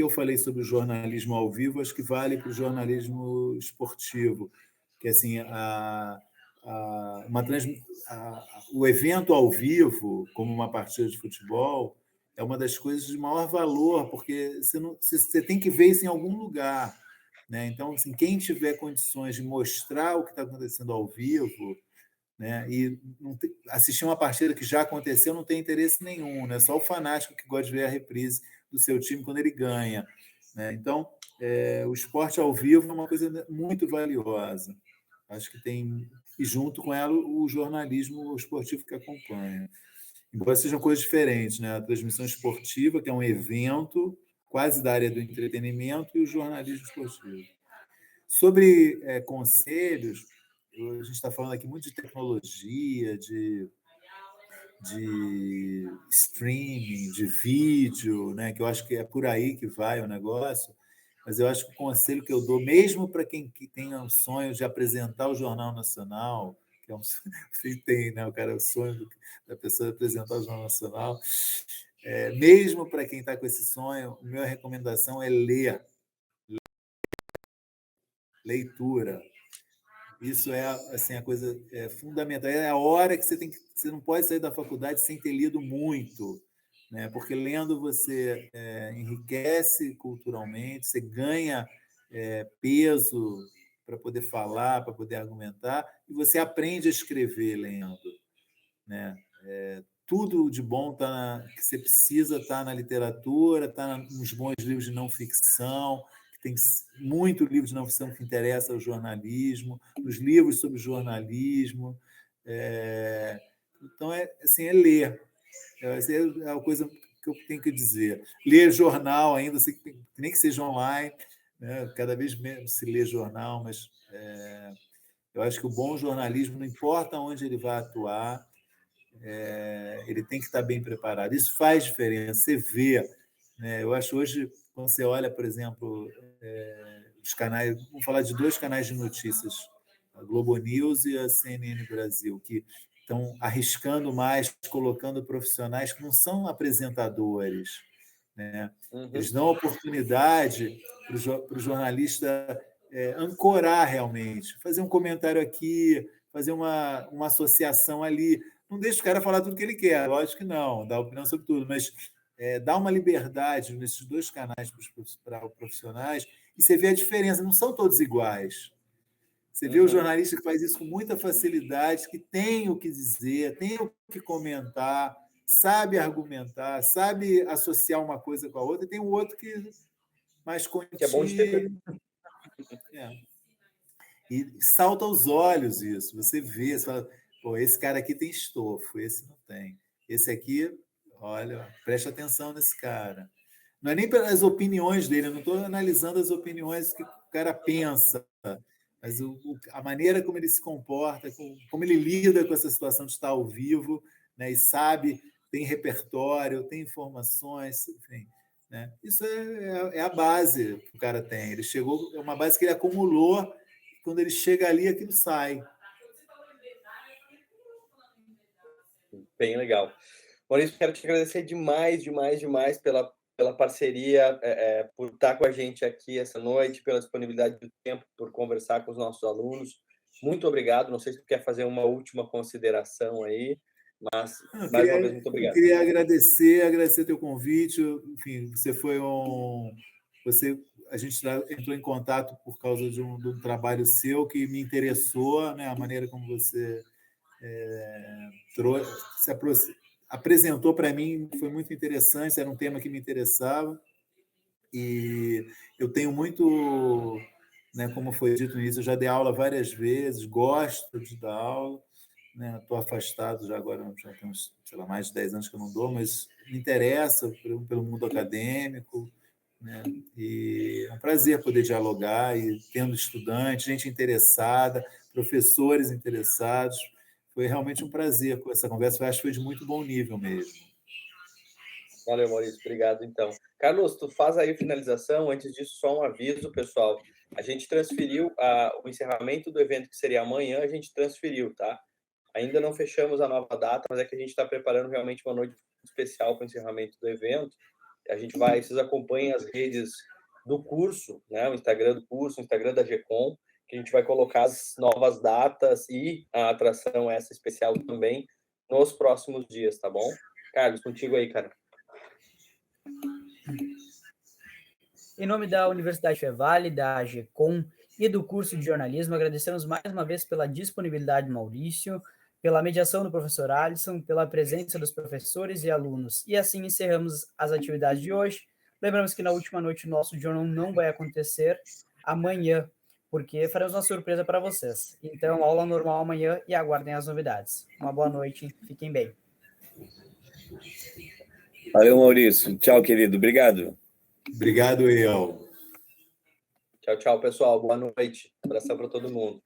falei sobre o jornalismo ao vivo, acho que vale para o jornalismo esportivo, que assim o evento ao vivo, como uma partida de futebol, é uma das coisas de maior valor, porque você tem que ver isso em algum lugar, né? Então, assim, quem tiver condições de mostrar o que está acontecendo ao vivo, né? E assistir uma partida que já aconteceu não tem interesse nenhum, né? Só o fanático que gosta de ver a reprise do seu time quando ele ganha, né? Então, o esporte ao vivo é uma coisa muito valiosa. Acho que tem, e junto com ela o jornalismo esportivo que acompanha. Embora sejam coisas diferentes, né? A transmissão esportiva, que é um evento quase da área do entretenimento, e o jornalismo esportivo. Sobre conselhos, a gente está falando aqui muito de tecnologia, de streaming, de vídeo, né? Que eu acho que é por aí que vai o negócio. Mas eu acho que o conselho que eu dou, mesmo para quem que tenha um sonho de apresentar o Jornal Nacional, que é um tem, né? O cara, o sonho da pessoa apresentar o Jornal Nacional, mesmo para quem está com esse sonho, a minha recomendação é ler. Leitura. Isso é assim, a coisa fundamental. É a hora que você não pode sair da faculdade sem ter lido muito, né? Porque lendo você enriquece culturalmente, você ganha peso para poder falar, para poder argumentar, e você aprende a escrever lendo, né? Tudo de bom que você precisa está na literatura, está nos bons livros de não ficção, que tem muito livro de não ficção que interessa ao jornalismo, os livros sobre jornalismo. Então, assim, é ler. Essa é a coisa que eu tenho que dizer. Ler jornal ainda, nem que seja online, né? Cada vez menos se lê jornal, mas eu acho que o bom jornalismo, não importa onde ele vai atuar, ele tem que estar bem preparado. Isso faz diferença, você vê. Né? Eu acho hoje, quando você olha, por exemplo, os canais, vamos falar de 2 canais de notícias, a Globo News e a CNN Brasil, que estão arriscando mais, colocando profissionais que não são apresentadores. Né? Eles dão oportunidade para o jornalista ancorar realmente, fazer um comentário aqui, fazer uma associação ali. Não deixa o cara falar tudo que ele quer, lógico que não, dá opinião sobre tudo, mas dá uma liberdade nesses 2 canais para os profissionais e você vê a diferença, não são todos iguais. Você vê o jornalista que faz isso com muita facilidade, que tem o que dizer, tem o que comentar, sabe argumentar, sabe associar uma coisa com a outra, e tem o outro que mais contido. Que é bom de ter. E salta aos olhos isso. Você vê, você fala, pô, esse cara aqui tem estofo, esse não tem. Esse aqui, olha, preste atenção nesse cara. Não é nem pelas opiniões dele, eu não estou analisando as opiniões que o cara pensa, mas a maneira como ele se comporta, como ele lida com essa situação de estar ao vivo, né, e sabe, tem repertório, tem informações, enfim. Né? Isso é a base que o cara tem. Ele chegou, é uma base que ele acumulou, quando ele chega ali, aquilo sai. Bem legal. Maurício, quero te agradecer demais pela parceria, por estar com a gente aqui essa noite, pela disponibilidade do tempo, por conversar com os nossos alunos. Muito obrigado. Não sei se tu quer fazer uma última consideração aí, mas mais uma vez, muito obrigado. Eu queria agradecer teu convite. Enfim, a gente entrou em contato por causa de um trabalho seu que me interessou, né? A maneira como você apresentou para mim foi muito interessante, era um tema que me interessava, e eu tenho muito, né, como foi dito no início, eu já dei aula várias vezes, gosto de dar aula, né? Estou afastado já agora, já tem uns, sei lá, mais de 10 anos que eu não dou, mas me interessa pelo mundo acadêmico, né? E é um prazer poder dialogar e tendo estudantes, gente interessada, professores interessados. Foi realmente um prazer com essa conversa. Eu acho que foi de muito bom nível mesmo. Valeu, Maurício. Obrigado, então. Carlos, tu faz aí a finalização. Antes disso, só um aviso, pessoal. A gente transferiu o encerramento do evento, que seria amanhã, a gente transferiu, tá? Ainda não fechamos a nova data, mas é que a gente está preparando realmente uma noite especial para o encerramento do evento. Vocês acompanhem as redes do curso, né? O Instagram do curso, o Instagram da GECOM, que a gente vai colocar as novas datas e a atração essa especial também nos próximos dias, tá bom? Carlos, contigo aí, cara. Em nome da Universidade Fevale, da GECOM e do curso de jornalismo, agradecemos mais uma vez pela disponibilidade do Maurício, pela mediação do professor Alisson, pela presença dos professores e alunos. E assim encerramos as atividades de hoje. Lembramos que na última noite o nosso jornal não vai acontecer amanhã, porque faremos uma surpresa para vocês. Então, aula normal amanhã e aguardem as novidades. Uma boa noite, fiquem bem. Valeu, Maurício. Tchau, querido. Obrigado. Obrigado, eu. Tchau, tchau, pessoal. Boa noite. Abração para todo mundo.